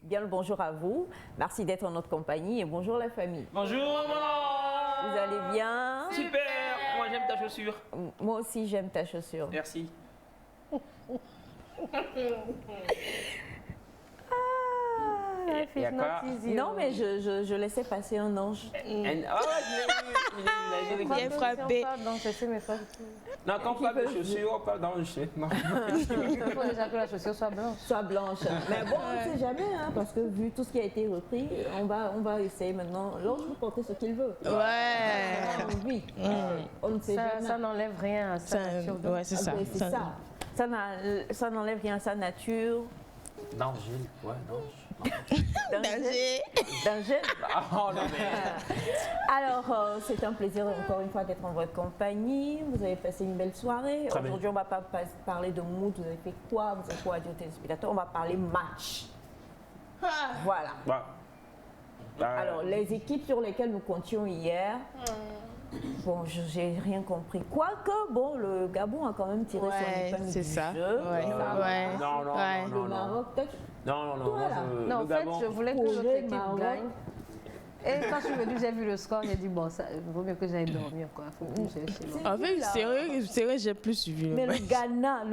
Bien le bonjour à vous. Merci d'être en notre compagnie et bonjour la famille. Bonjour maman. Vous allez bien? Super. Moi j'aime ta chaussure. Moi aussi j'aime ta chaussure. Merci. Il y a quoi? Non mais je laissais passer un ange. Oh, je l'ai vu. Bien frappé. Non, quand on parle de chaussures, on parle d'ange. Non. Il faut déjà que la chaussure soit blanche. Soit blanche. Mais bon, on ne sait jamais, hein, parce que vu tout ce qui a été repris, on va essayer maintenant. L'ange peut porter ce qu'il veut. Ouais. Oui. On ne sait jamais. Ça n'enlève rien à sa nature. Ouais, c'est ça. C'est ça. Ça n'enlève rien à sa nature. Danger, ouais, danger. Danger. Danger. Oh non, mais... Alors, c'est un plaisir encore une fois d'être en votre compagnie. Vous avez passé une belle soirée. Aujourd'hui, on ne va pas parler de mood. Vous avez fait quoi? Vous avez quoi à dire aux téléspectateurs? On va parler match. Voilà. Alors, les équipes sur lesquelles nous comptions hier, bon, j'ai rien compris. Quoique, bon, le Gabon a quand même tiré son épingle du jeu. Non, Le Maroc, peut-être. Non, non, en fait, je voulais que l'autre équipe gagne. Et quand je suis venue, j'ai vu le score, j'ai dit, bon, ça vaut mieux que j'aille dormir, quoi. Faut plus chercher. En fait, c'est vrai, j'ai plus suivi. Mais le Ghana.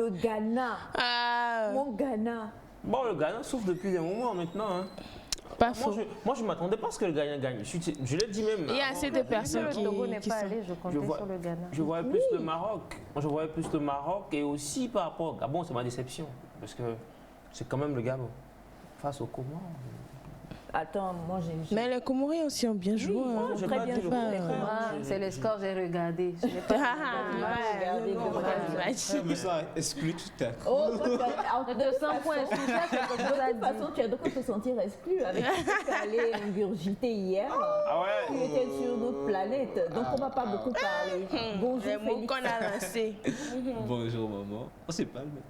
Mon Ghana. Bon, le Ghana souffre depuis des moments maintenant. Hein. Pas faux. Moi, je ne m'attendais pas à ce que le Ghana gagne. Je l'ai dit même. Il y a assez de personnes qui. Le Togo n'est pas allé, je comptais sur le Ghana. Je voyais plus le Maroc. Moi, je voyais plus le Maroc. Et aussi par rapport au Gabon, c'est ma déception. Parce que c'est quand même le Gabon. Face au Comores. Attends, moi j'ai... Mais les Comoriens aussi ont bien joué. J'ai très bien joué. C'est les scores, j'ai regardé. Je n'ai pas regardé. Je me sens exclu tout à coup. Oh, de 200 points, de toute façon, tu as de quoi te sentir exclu avec ce que tu allais ingurgiter hier. Ah ouais. Tu étais sur notre planète, donc on ne va pas beaucoup parler. Bonjour Les mots Félix. qu'on a lancés. Bonjour maman. On se parle maintenant.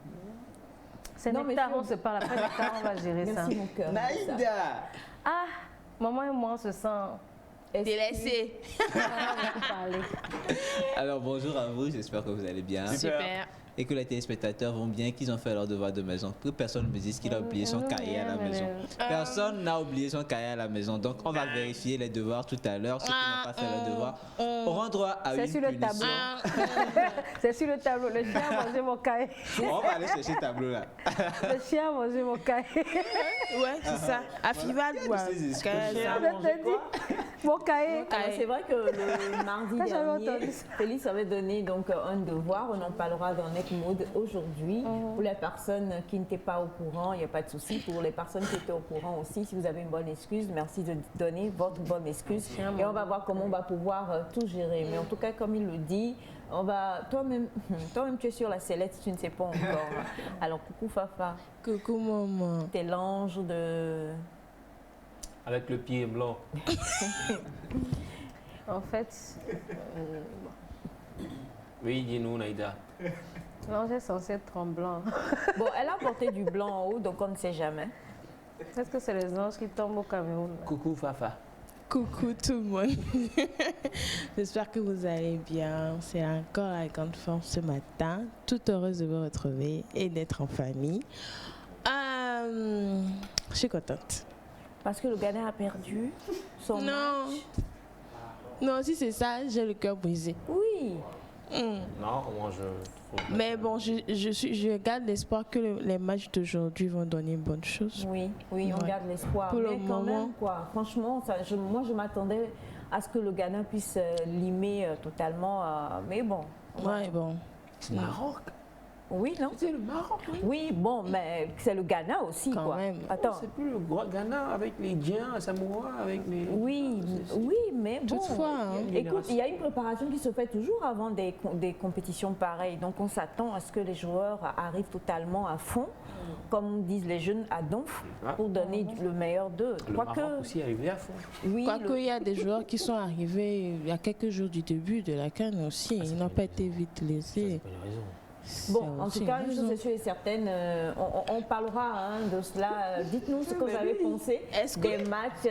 C'est Nectar, on se parle. Après Nectar, on va gérer ça. Merci mon cœur. Naïda. Ah, maman et moi, on se sent délaissés. Alors bonjour à vous, j'espère que vous allez bien. Super. Et que les téléspectateurs vont bien, qu'ils ont fait leur devoir de maison. Que personne ne me dise qu'il a oublié son cahier à la maison. Personne n'a oublié son cahier à la maison. Donc on va vérifier les devoirs tout à l'heure. Ceux qui n'ont pas fait leur devoir auront droit à une punition. C'est sur le tableau. Le chien a mangé mon cahier. On va aller chercher le tableau là. Le chien a mangé mon cahier. Ouais, c'est ça. À Fival, quoi. Mon cahier. C'est vrai que le mardi dernier, Félix avait donné donc un devoir. On en parlera dans Net Mode aujourd'hui. Pour les personnes qui n'étaient pas au courant, il n'y a pas de souci. Pour les personnes qui étaient au courant aussi, si vous avez une bonne excuse, merci de donner votre bonne excuse. Et on va voir comment on va pouvoir tout gérer. Mais en tout cas, comme il le dit, on va... Toi-même, tu es sur la sellette, tu ne sais pas encore. Alors, coucou Fafa. Coucou maman. T'es l'ange de... Avec le pied blanc. En fait... Oui, dis-nous, Naïda. L'ange est censé être tremblant. Bon, elle a porté du blanc en haut, donc on ne sait jamais. Est-ce que c'est les anges qui tombent au Cameroun? Coucou, Fafa. Coucou tout le monde. J'espère que vous allez bien. C'est encore la grande forme ce matin. Toute heureuse de vous retrouver et d'être en famille. Je suis contente. Parce que le Ghana a perdu son match. Non, si c'est ça, j'ai le cœur brisé. Oui. Non, moi je trouve... Mais bon, je garde l'espoir que les matchs d'aujourd'hui vont donner une bonne chose. Oui, on garde l'espoir. Pour mais le quand moment, même, quoi. Franchement, moi je m'attendais à ce que le Ghana puisse limer totalement. Mais bon. Ouais, bon. Maroc. Oui, non? C'est le Maroc. Oui, bon, mais c'est le Ghana aussi, Quand quoi. même. Attends. C'est plus le Ghana avec les Diens, Samoa, avec les... Oui, oui, mais bon. Toutefois, hein. Écoute, il y a une préparation qui se fait toujours avant des compétitions pareilles. Donc, on s'attend à ce que les joueurs arrivent totalement à fond, comme disent les jeunes à donf, pour donner le meilleur d'eux. Le Maroc aussi est arrivé à fond. Oui, Quoique il y a des joueurs qui sont arrivés il y a quelques jours du début de la CAN aussi. Ils n'ont pas été vite laissés. Pas de raison. Bon, en tout cas, une chose est sûre et certaine, on parlera de cela. Dites-nous ce que vous avez pensé des matchs,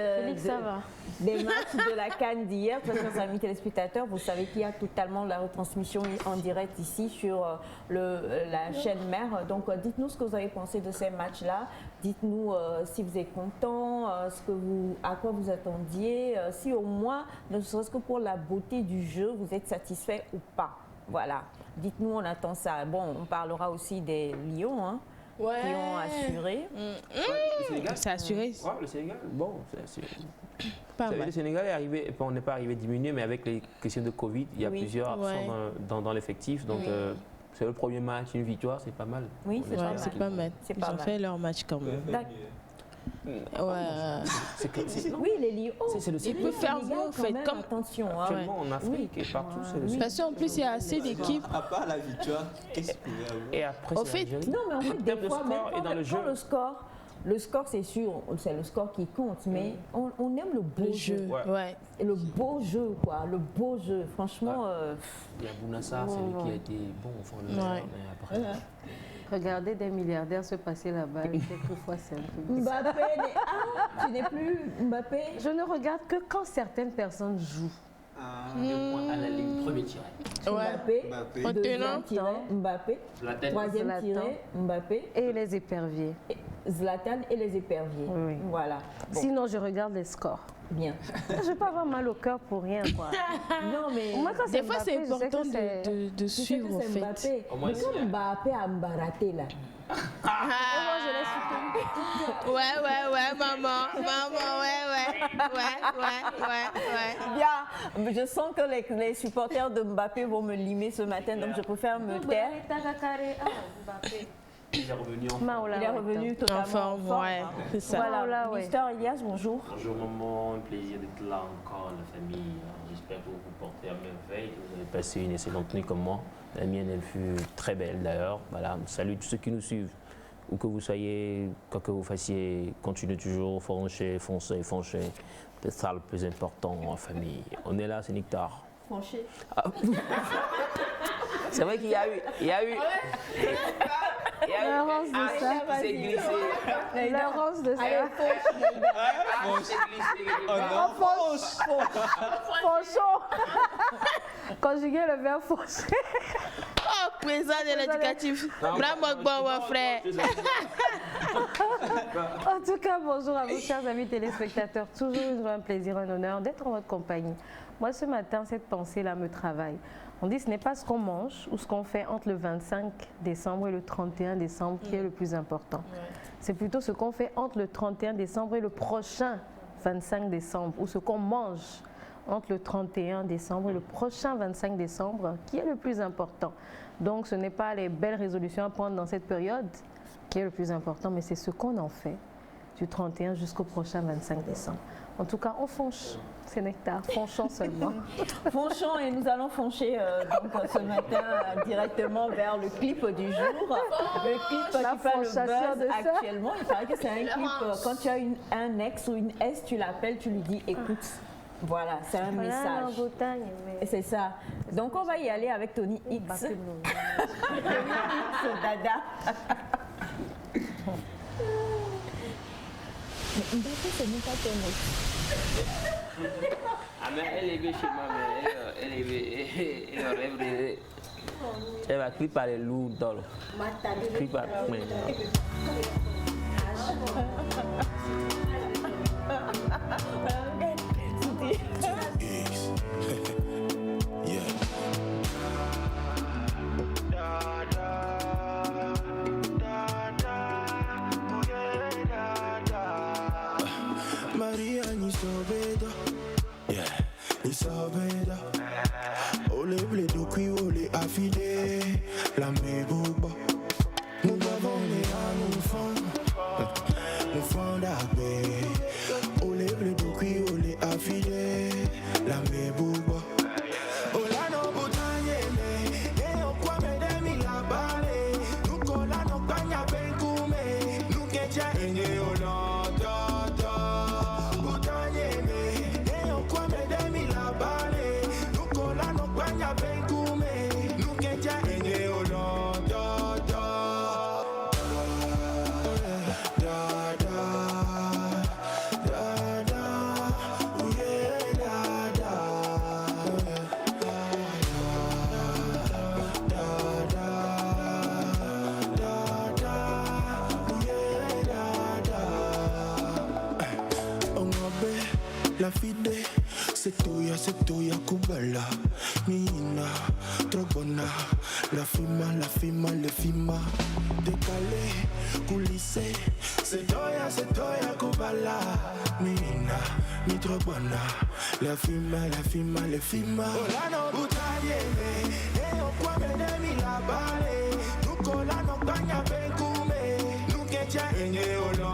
des matchs de la CAN d'hier. Chers amis téléspectateurs, vous savez qu'il y a totalement la retransmission en direct ici sur la chaîne mère. Donc, dites-nous ce que vous avez pensé de ces matchs-là. Dites-nous si vous êtes content, à quoi vous attendiez, si au moins, ne serait-ce que pour la beauté du jeu, vous êtes satisfait ou pas. Voilà. Dites-nous, on attend ça. Bon, on parlera aussi des Lions qui ont assuré. Le Sénégal, C'est assuré. Ouais, le Sénégal, bon, c'est assuré. Pas Vous savez, mal. le Sénégal est arrivé, on n'est pas arrivé diminué, mais avec les questions de Covid, il y a plusieurs absents dans l'effectif. Donc, c'est le premier match, une victoire, c'est pas mal. Oui, On c'est espère pas mal. C'est pas mal. C'est Ils pas ont mal. fait leur match quand même. Ouais. Oui, les Lions. C'est le Il Sénégal. peut faire Sénégal, mieux, en quand fait. même, Comme... attention. Actuellement, en Afrique et partout, c'est le Sénégal. Parce qu'en plus, il y a assez d'équipes. À part la victoire, qu'est-ce qu'il pouvait avoir? Et après, Au c'est fait, l'Algérie. Non, mais en fait, En des termes de fois, score même et dans le jeu. le score, c'est sûr, c'est le score qui compte, mais on aime le beau Le jeu. jeu. Ouais. Ouais. Et le beau jeu, quoi. Le beau jeu. Franchement, Il y a Bounassar, c'est lui qui a été bon au fond de Ouais. mais après. Regardez des milliardaires se passer là-bas, quelquefois c'est un peu bizarre. Mbappé, tu n'es plus Mbappé. Je ne regarde que quand certaines personnes jouent. Deux points à la ligne, premier tiré. Mbappé. Mbappé. En Deuxième tenant. tiré, Mbappé. La tête. Troisième Zlatan. tiré, Mbappé. Et les éperviers. Zlatan et les éperviers. Oui. Voilà. Bon, Sinon, je regarde les scores. bien. Je ne vais pas avoir mal au cœur pour rien, quoi. Non, mais. Moi, quand Des fois, c'est Mbappé, je sais que important c'est- de tu sais que suivre, en c'est fait. Mbappé. Au moins, Mais c'est comme bien. Mbappé a baraté là. Ouais, maman, ouais. Bien, je sens que les supporters de Mbappé vont me limer ce matin, donc je préfère me taire. Il est revenu en Maola, Il est ouais, revenu top. totalement En forme, ouais, c'est ça. Voilà, Maola, ouais. Mister Elias, bonjour. Bonjour maman, un plaisir d'être là encore, la famille. J'espère que vous vous portez à merveille, que vous avez passé une excellente nuit comme moi. La mienne, elle fut très belle d'ailleurs. Voilà, salut tous ceux qui nous suivent. Où que vous soyez, quoi que vous fassiez, continuez toujours, foncez. C'est ça le plus important en famille. On est là, c'est Nectar. Franché. C'est vrai qu'il y a eu. Laurence de ça. C'est glissé. Laurence de ça. Fonchon. Conjuguer le verbe foncher. Oh, président de l'éducatif. Bravo, mon frère. En tout cas, bonjour à vous, chers amis téléspectateurs. Toujours un plaisir, un honneur d'être en votre compagnie. Moi, ce matin, cette pensée-là me travaille. On dit que ce n'est pas ce qu'on mange ou ce qu'on fait entre le 25 décembre et le 31 décembre qui est le plus important. C'est plutôt ce qu'on fait entre le 31 décembre et le prochain 25 décembre, ou ce qu'on mange entre le 31 décembre et le prochain 25 décembre qui est le plus important. Donc, ce n'est pas les belles résolutions à prendre dans cette période qui est le plus important, mais c'est ce qu'on en fait du 31 jusqu'au prochain 25 décembre. En tout cas, on fonche. C'est Nectar, fonchons seulement. Fonchons et nous allons foncher donc, ce matin directement vers le clip du jour. Le clip La qui fait le fonchation de buzz ça. actuellement. Il paraît que c'est un clip, quand tu as un ex ou une S, tu l'appelles, tu lui dis écoute. Voilà, c'est un Voilà, en message. Bretagne, Et mais... c'est ça. Donc on va y aller avec Tony X. Bah, c'est bon. Tony X, Dada. Mais Mbappé, c'est même pas ton ex. Ah, mais elle est chez moi, mais elle rêve. Elle va crier par les loups dans le. Crie par. Maria Nisobedo, yeah. Isabeda, ole bledo qui ole affidé, la meboba. Nous avons les enfants d'abé, ole bledo qui ole affidé, la meboba. Ola no butanye me, o kwa me de mi la bale, nous kola no kanya ben kume, nous kecha enye ola. La fide, c'est toya kubala, Nina, trop bonne, la fima, le fima, décalé, coulissé, c'est toya kubala, Nina, mi trop bonne, la fima, le fima. Ola no butaye me, o kwa me de mi la bale, nous kola no kanya benkume, nous kecha enye olo.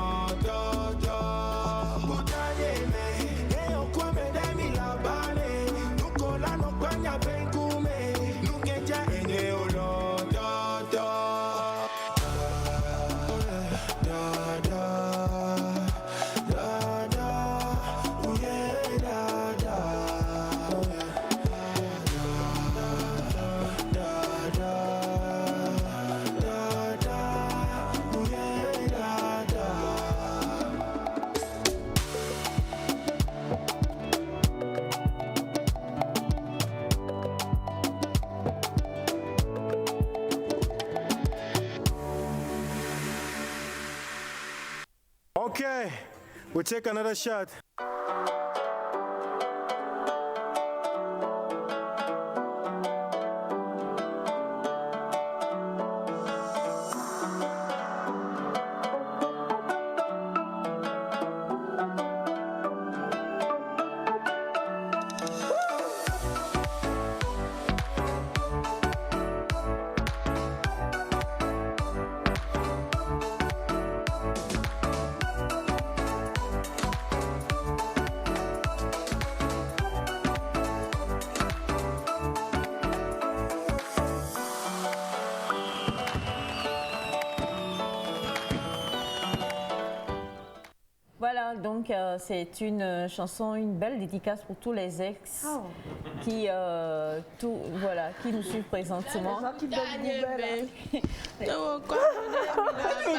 Okay, we'll take another shot. Voilà, donc c'est une chanson, une belle dédicace pour tous les ex qui nous suivent présentement. Tu peux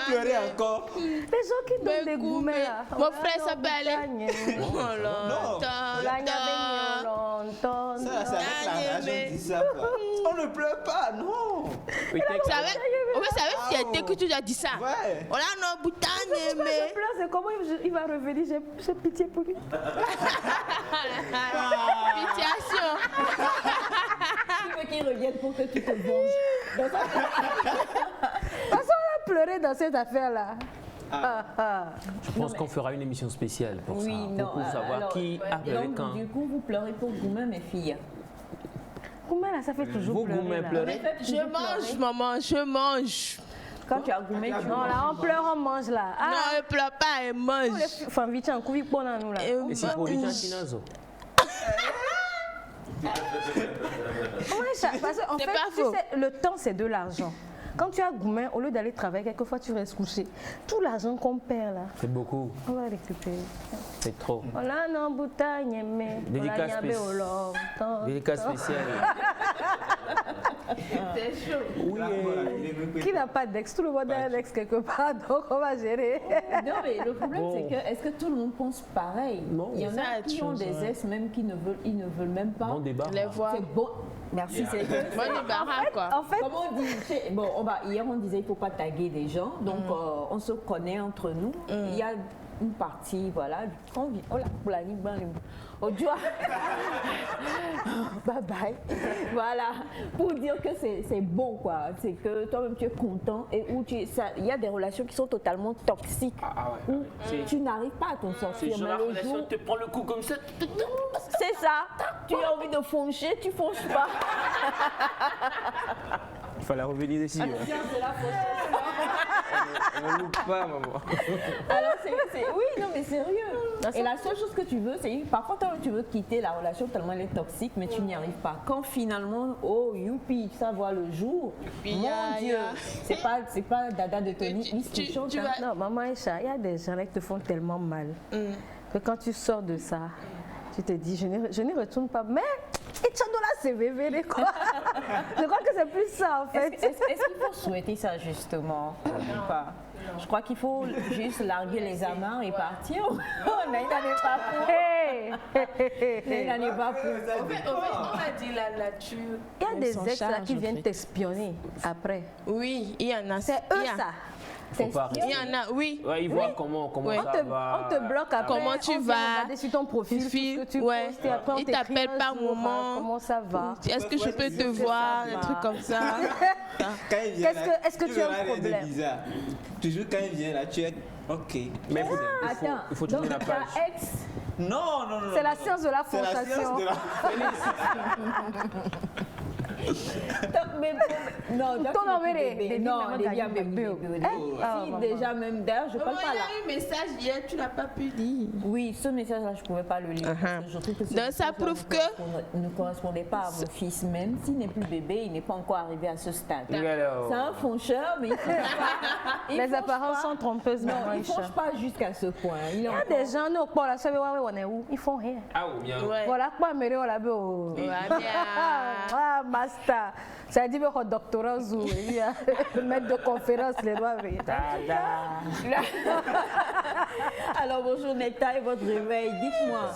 pleurer encore. Les gens qui donnent des gourmets là. Mon frère s'appelle. Ça, c'est avec la rage, on dit ça. On ne pleure pas, non. Vous savez si c'était que tu as dit ça. Ouais. On a nos boutons, mais. Je pleure, c'est comment il va revenir. J'ai pitié pour lui. Pitiation. Tu veux qu'il revienne pour que tu te venges. Parce qu'on a pleuré dans cette affaire-là. Je pense qu'on fera une émission spéciale pour ça, pour savoir alors, qui a pleuré donc, quand. Du coup, vous pleurez pour vous-même, mes filles. Gourmet là, ça fait toujours Vous, pleurer. Gourmet, là. pleurez. Je mange, maman, je mange. Quand tu as gourmet, tu Non, manges. là, on pleure, on mange là. Non, elle pleure pas, elle mange. Enfin, vite, un coup, vite, pour nous là. Et si pour les gens chinois, Parce qu'en fait, tu sais, le temps, c'est de l'argent. Quand tu as gourmet, au lieu d'aller travailler, quelquefois tu restes couché. Tout l'argent qu'on perd là, c'est beaucoup, on va récupérer. c'est trop. On a un bouteille, mais Dédicace spéciale. C'est chaud. Oui. Qui n'a pas d'ex? Tout le monde a un ex quelque part, donc on va gérer. Non, mais le problème, c'est que est-ce que tout le monde pense pareil? Non. Il y en a qui ont des ex même qui ne veulent même pas. Bon débat. Les voix. C'est bon. Merci, c'est Bon débarras, quoi. En fait, Comment on dit, hier on disait il ne faut pas taguer des gens, donc on se connaît entre nous. Il y a une partie, voilà. Oh là, pour la ligue, bye bye. Voilà, pour dire que c'est bon, quoi. C'est que toi-même tu es content et où il y a des relations qui sont totalement toxiques. Où tu n'arrives pas à t'en sortir. Mais la relation te prend le coup comme ça. C'est ça. Tu as envie de foncher, tu fonches pas. Il fallait revenir ici. On ne loupe pas, maman. Alors, oui, non, mais sérieux. Et la seule chose que tu veux, c'est parfois tu veux quitter la relation tellement elle est toxique, mais tu n'y arrives pas. Quand finalement, oh, youpi, ça voit le jour, mon Dieu, c'est pas Dada de Tony, il chante. Non, maman Aïcha, il y a des gens qui te font tellement mal que quand tu sors de ça, tu te dis, je n'y retourne pas. Mais, et tu as c'est bébé, quoi. Je crois que c'est plus ça, en fait. Est-ce qu'il faut souhaiter ça, justement? Pas. Je crois qu'il faut juste larguer les amarres et partir. On n'en est pas pour. On n'en est pas pour. On a dit la nature. Il y a des ex là qui viennent t'espionner après. Oui, il y en a. C'est eux, ça. Il y en a, oui. Ouais, ils voient comment ça va. On te bloque après. Comment tu vas. Regarder sur ton profil, ce que tu postes, et après on Ils t'appellent par moment. Comment ça va? Est-ce que je peux te voir? Un truc comme ça. Est-ce que tu as un problème? Toujours quand il vient là, tu es OK. Mais Attends, il faut tourner la donc page. ta ex, Non. C'est la science de la fondation. non, Ton nom est bébé. Non, déjà même d'ailleurs, je parle pas là. Il y a eu un message hier, tu n'as pas pu lire. Oui, ce message-là, je ne pouvais pas le lire. Parce que je trouve que donc ça prouve que ne correspondait pas à mon fils, même s'il n'est plus bébé, il n'est pas encore arrivé à ce stade. C'est un foncheur, mais il faut pas. Les apparences sont trompeuses. Non, il ne fonche pas jusqu'à ce point. Il y a des gens, nous, pour la soirée, on est où? Ils font rien. Ah oui, bien. Voilà, quoi, mais on l'a vu. Ah, basta. Ça dit que doctorat ou maître de conférence, les doigts. Alors bonjour Nectar et votre réveil. Dites-moi,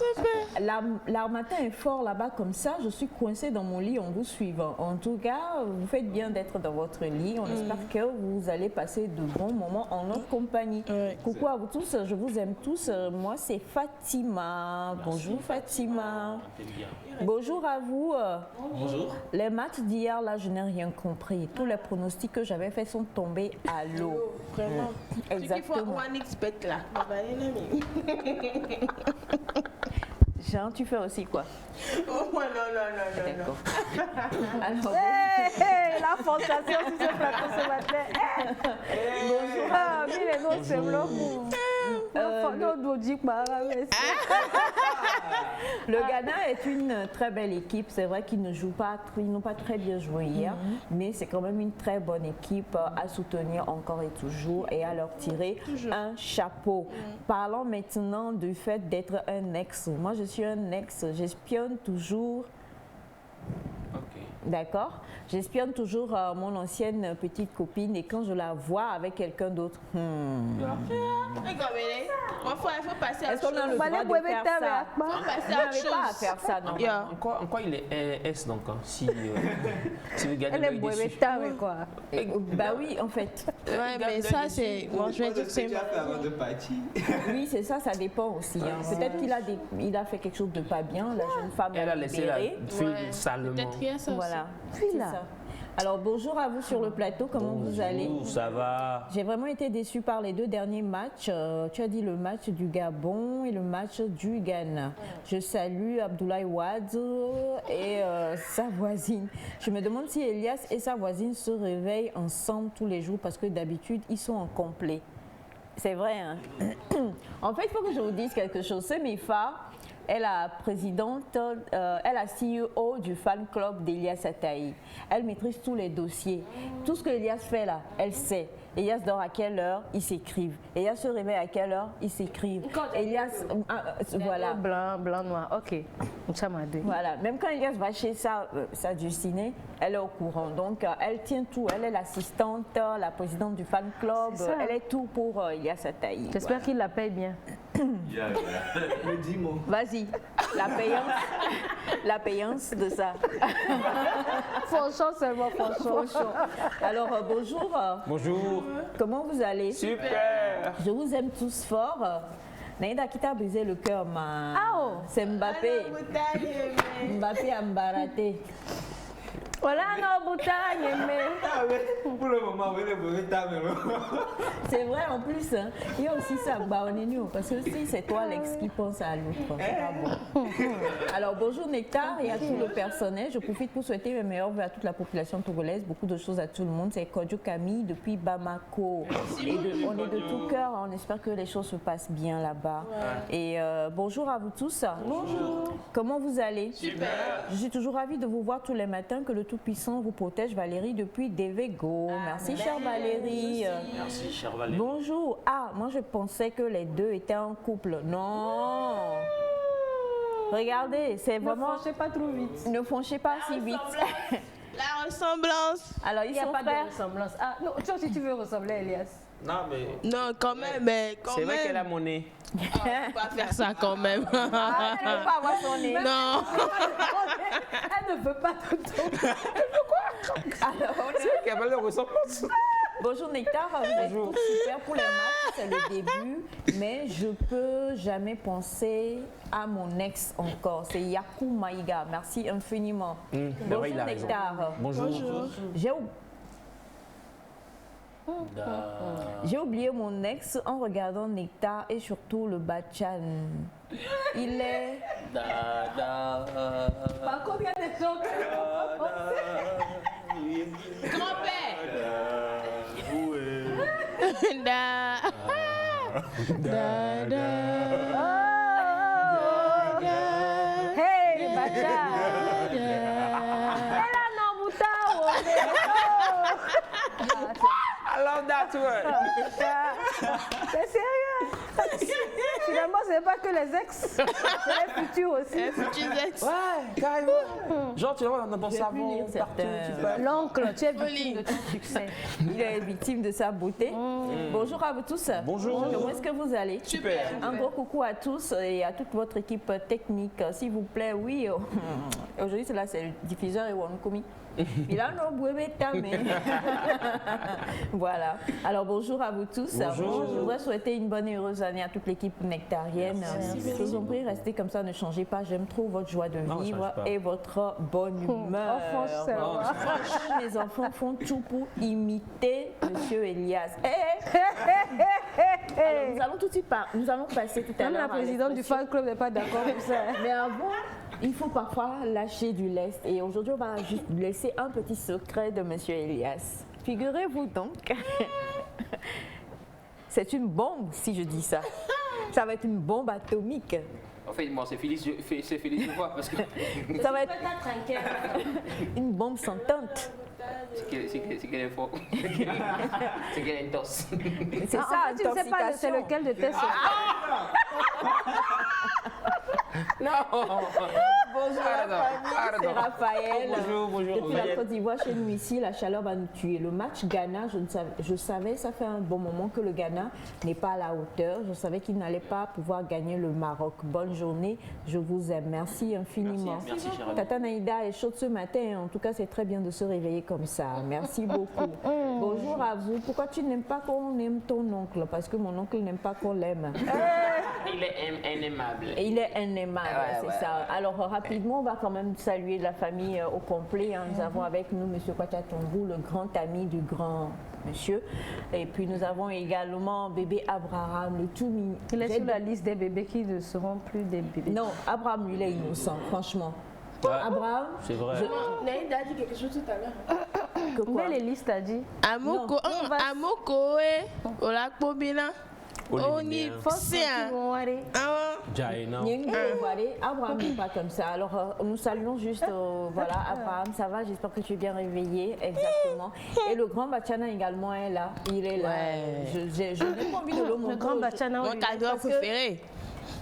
l'armatin est fort là-bas comme ça. Je suis coincée dans mon lit en vous suivant. En tout cas, vous faites bien d'être dans votre lit. On espère que vous allez passer de bons moments en notre compagnie. Coucou à vous tous, je vous aime tous. Moi c'est Fatima. Bonjour Fatima. Bonjour à vous. Bonjour. Les matchs d'hier, là, je n'ai rien compris. Tous les pronostics que j'avais faits sont tombés à l'eau. Vraiment. Exactement. Il faut un expert là. Jean, tu fais aussi quoi? Oh, non. D'accord. Alors, la fondation sur ce plateau ce matin. Bonjour. Ah, mais non, c'est le Ghana est une très belle équipe. C'est vrai qu'ils n'ont pas très bien joué hier, mais c'est quand même une très bonne équipe à soutenir encore et toujours et à leur tirer un chapeau. Parlons maintenant du fait d'être un ex. Moi, je suis un ex. J'espionne toujours. D'accord. J'espionne toujours mon ancienne petite copine et quand je la vois avec quelqu'un d'autre, Il faut passer à est-ce qu'on a le droit de faire ça? On va passer à autre chose. Pas à faire ça, non. En quoi il est S donc si vous gagnez elle est bouébétame, quoi. Bah oui, en fait. Ouais, mais ça c'est. Bon, je vais dire que c'est. Oui, c'est ça, ça dépend aussi. Hein. Peut-être qu'il a fait quelque chose de pas bien, la jeune femme. Elle a laissé la fille salement. Peut-être qu'il y a ça aussi. Voilà. Puis là. Alors bonjour à vous sur le plateau, comment vous allez? Ça va. J'ai vraiment été déçue par les deux derniers matchs. Tu as dit le match du Gabon et le match du Ghana. Je salue Abdoulaye Wade et sa voisine. Je me demande si Elias et sa voisine se réveillent ensemble tous les jours parce que d'habitude ils sont en complet. C'est vrai, hein? En fait, il faut que je vous dise quelque chose. C'est Mifa. Elle est la présidente, elle est la CEO du fan club d'Elias Ataï. Elle maîtrise tous les dossiers. Tout ce que Elias fait là, elle sait. Elias dort à quelle heure, ils s'écrivent. Elias se réveille à quelle heure, ils s'écrivent. Elias, voilà. Blanc, noir, ok. Voilà, même quand Elias va chez sa du ciné, elle est au courant. Donc, elle tient tout. Elle est l'assistante, la présidente du fan club. Elle est tout pour Elias Ataï. J'espère qu'il la paye bien. Le 10 mots. Vas-y, la payance de ça. Franchement, seulement, franchement. Alors, bonjour. Bonjour. Comment vous allez? Super. Je vous aime tous fort. Naïda qui t'a brisé le cœur, ma. Ah, oh. C'est Mbappé. Mbappé a mbaraté. Voilà, non, Bretagne, mais. Pour le moment, vous le C'est vrai en plus, hein. Il y a aussi ça, parce que si c'est toi l'ex qui pense à l'autre, c'est pas bon. Alors bonjour Nectar et à tout le personnel. Je profite pour souhaiter mes meilleurs vœux à toute la population togolaise, beaucoup de choses à tout le monde. C'est Kodjo Camille depuis Bamako. On est de tout cœur, on espère que les choses se passent bien là-bas. Et bonjour à vous tous. Bonjour. Comment vous allez? Super. Je suis toujours ravie de vous voir tous les matins, que le Tout-Puissant vous protège. Valérie depuis Devego. Merci chère Valérie. Merci, chère Valérie. Bonjour. Ah, moi je pensais que les deux étaient en couple. Non. Regardez, c'est vraiment... Ne foncez pas trop vite. Ne foncez pas si vite. La ressemblance. Alors, Il n'y a pas de ressemblance. Ah, non, toi aussi tu veux ressembler à Elias. Non, mais Non, quand même, mais quand c'est même. vrai qu'elle a mon nez. On va pas faire ça quand même. Ah, elle ne veut pas avoir son nez. Non. Elle ne veut pas tout. Alors, C'est vrai qu'elle a le ressemblance. bonjour Nectar, vous êtes tous super pour les matchs, c'est le début, mais je peux jamais penser à mon ex encore. C'est Yakou Maïga, merci infiniment. Bonjour il a raison. Nectar. Bonjour. J'ai oublié mon ex en regardant Nectar et surtout le Bachan. Il est... Par contre, il y a des gens Grand-père. Da. Da, da. Hey, Bacha. Elle a un boutao. I love that word. C'est sérieux. Finalement, ce n'est pas que les ex, c'est les futurs aussi. Ouais, carrément. Genre, tu vois, on a dans sa plus lire certains. L'oncle, tu es victime de ton succès. Il est victime de sa beauté. Bonjour à vous tous. Bonjour. Comment est-ce que vous allez? Super. Un gros coucou à tous et à toute votre équipe technique. S'il vous plaît, oui. Aujourd'hui, c'est le diffuseur et Wankomi. Il a un bouébéta, mais... Voilà. Alors, bonjour à vous tous. Bonjour. Je voudrais souhaiter une bonne et heureuse année à toute l'équipe nectarienne. Je vous en prie, restez comme ça, ne changez pas. J'aime trop votre joie de vivre et votre bonne humeur. Enfant, ça va. Franchement, mes enfants font tout pour imiter Monsieur Elias. Alors, nous allons tout de suite nous allons passer tout à Même l'heure. la présidente du fan club n'est pas d'accord pour ça. Mais avant, il faut parfois lâcher du lest. Et aujourd'hui, on va juste laisser un petit secret de Monsieur Elias. Figurez-vous donc, c'est une bombe si je dis ça. Ça va être une bombe atomique. En fait, moi, c'est Félix, je vois, parce que Ça va être une bombe sentante. c'est qu'elle est forte. C'est qu'elle est intense. C'est ça, En fait, tu ne sais pas c'est intoxication. lequel de tes Non. Bonjour la famille, c'est Raphaël. Bonjour. Depuis la Côte d'Ivoire, chez nous ici, la chaleur va nous tuer. Le match Ghana, je savais, ça fait un bon moment que le Ghana n'est pas à la hauteur. Je savais qu'il n'allait pas pouvoir gagner le Maroc. Bonne journée, je vous aime. Merci infiniment. Merci, chère amie. Tata Naïda est chaude ce matin. En tout cas, c'est très bien de se réveiller comme ça. Merci beaucoup. Bonjour à vous. Pourquoi tu n'aimes pas qu'on aime ton oncle? Parce que mon oncle n'aime pas qu'on l'aime. Il est inaimable. Et il est inaimable, Ouais, c'est ouais. ça. Alors rapidement, on va quand même saluer la famille au complet. Nous avons avec nous M. Kwachatongo, le grand ami du grand monsieur. Et puis nous avons également bébé Abraham, le tout mignon. Il est sur la liste des bébés qui ne seront plus des bébés. Non, Abraham, lui, il est innocent, franchement. Abraham, C'est vrai. Naïda a dit quelque chose tout à l'heure. que quoi? Mais les listes a dit. Amoko, Amoko, Olakpobina. Oni, c'est un. Jai, non. Abraham n'est pas comme ça. Alors nous saluons juste, voilà, Abraham, ça va, j'espère que tu es bien réveillé, exactement. Et le grand Bachana également est là, il est là. Je n'ai pas envie de le montrer. Le grand Bachana, Mon cadeau préféré.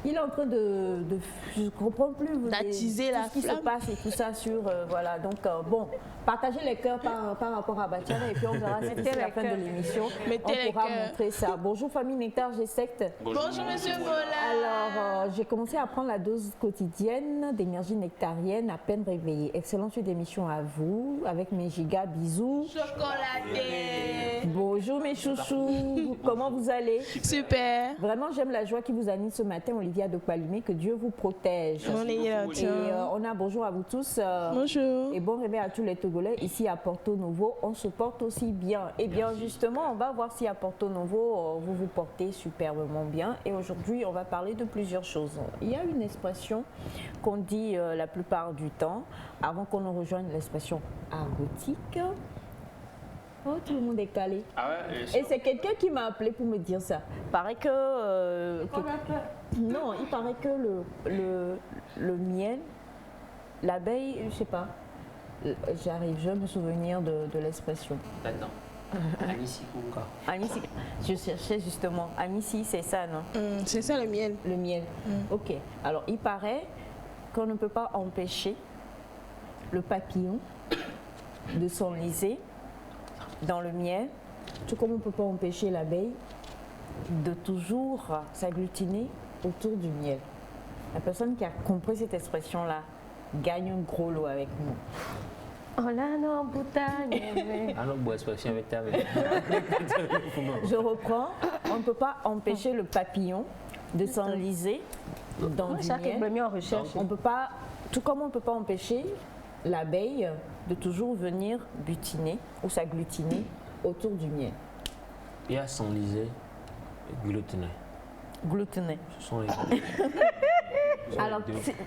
Il est en train je ne comprends plus. D'attiser la ce qui flamme. se passe et tout ça sur, voilà. Donc, bon, partagez les cœurs par rapport à Batiana et puis on verra si d'ici la fin de l'émission, on pourra montrer ça. Bonjour famille Nectar G-Sect. Bonjour monsieur Mola. Alors, j'ai commencé à prendre la dose quotidienne d'énergie nectarienne à peine réveillée. Excellente suite d'émission à vous, avec mes gigas, bisous. Chocolaté. Bonjour mes chouchous, comment vous allez? Super. Vraiment, j'aime la joie qui vous anime ce matin, Olivia de Palumé, que Dieu vous protège. On est là, Et on a bonjour à vous tous. Bonjour. Et bon réveil à tous les Togolais ici à Porto Novo. On se porte aussi bien. Et bien justement, on va voir si à Porto Novo, vous vous portez superbement bien. Et aujourd'hui, on va parler de plusieurs choses. Il y a une expression qu'on dit la plupart du temps, avant qu'on ne rejoigne l'expression argotique. Oh, tout le monde est calé. Ah ouais, et c'est quelqu'un qui m'a appelé pour me dire ça. Il paraît que... non, il paraît que le miel, l'abeille, je sais pas. Je vais me souvenir de l'expression. Maintenant. Anici Kunga. Anici, je cherchais justement. Anici, c'est ça, non? C'est ça le miel. Le miel. Ok. Alors, il paraît qu'on ne peut pas empêcher le papillon de s'enliser dans le miel, tout comme on ne peut pas empêcher l'abeille de toujours s'agglutiner autour du miel. La personne qui a compris cette expression-là gagne un gros lot avec nous. Oh là non, Boutagne. Alors, bonne expression avec ta Je reprends. On ne peut pas empêcher le papillon de s'enliser dans du miel. En recherche. On peut pas, tout comme on ne peut pas empêcher l'abeille de toujours venir butiner ou s'agglutiner autour du miel. Il y a s'enliser et glutiner. Glutiner. Ce sont les Alors,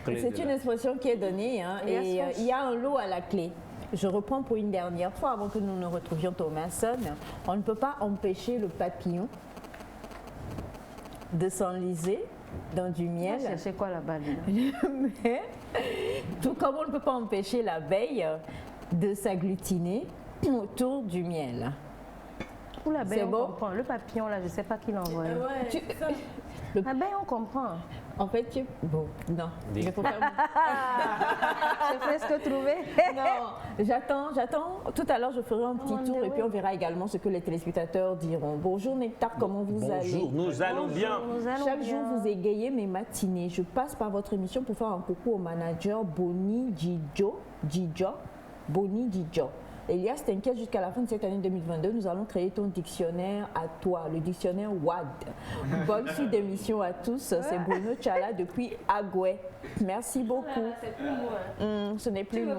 c'est une expression qui est donnée hein, et il y a un lot à la clé. Je reprends pour une dernière fois avant que nous ne retrouvions Thomason. On ne peut pas empêcher le papillon de s'enliser dans du miel. C'est quoi la balle? Mais, tout comme on ne peut pas empêcher l'abeille de s'agglutiner autour du miel. Pour l'abeille, on comprend. Le papillon, là, je ne sais pas qui l'envoie. L'abeille, on comprend. En fait, bon, non. Il faut faire... J'ai presque trouvé. Non, j'attends. Tout à l'heure, je ferai un petit tour et puis on verra également ce que les téléspectateurs diront. Bonjour Nectar, comment vous allez? Bonjour, nous allons bien. Chaque jour, vous égayez mes matinées. Je passe par votre émission pour faire un coucou au manager Boni Djijo. Boni Djijo. Elias, t'inquiète, jusqu'à la fin de cette année 2022, nous allons créer ton dictionnaire à toi, le dictionnaire WAD. Bonne suite d'émission à tous. C'est Bruno Tchala depuis Agoué. Merci beaucoup. C'est plus moi. Ce n'est plus nous.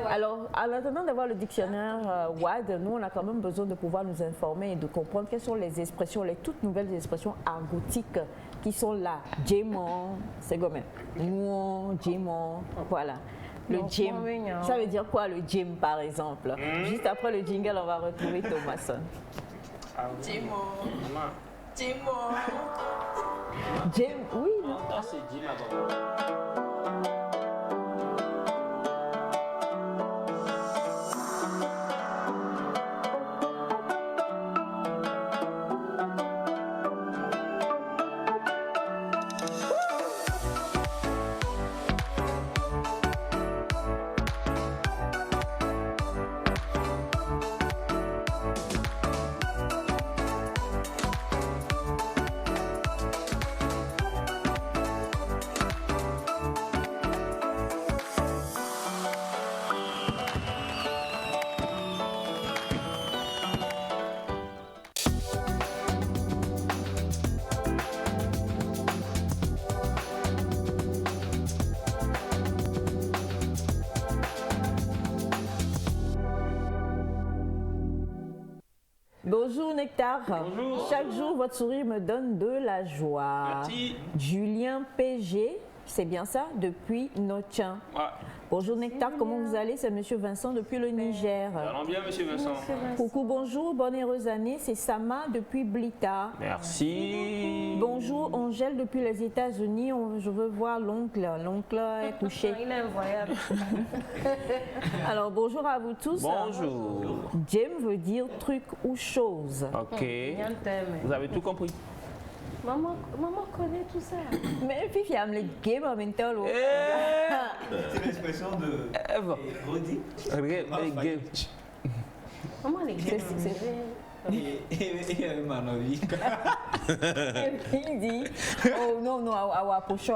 Alors, en attendant d'avoir le dictionnaire WAD, nous, on a quand même besoin de pouvoir nous informer et de comprendre quelles sont les expressions, les toutes nouvelles expressions argotiques qui sont là. Djemon, c'est gommé. Nouon, Djemon, voilà. Le gym, ça veut dire quoi le gym par exemple? Juste après le jingle, on va retrouver Thomason. Jim, Gym, oui. Non, c'est Jim avant. Bonjour Nectar. Bonjour. Chaque jour, votre sourire me donne de la joie. Merci. Julien PG, c'est bien ça, depuis Notien. Ouais. Bonjour Nectar, comment vous allez? C'est Monsieur Vincent depuis le Niger. Allons bien, monsieur Vincent. Coucou, bonjour, bonne heureuse année, c'est Sama depuis Blita. Merci. Bonjour Angèle depuis les États-Unis, je veux voir l'oncle. L'oncle est couché. Il est incroyable. Alors bonjour à vous tous. Bonjour. Jem veut dire truc ou chose. Ok. Vous avez tout compris. Maman connaît tout ça. Mais puis il y a le game en même temps. C'est l'expression de Rodi. Maman, les games, Et Manovi. Il dit, oh non, awa pocho.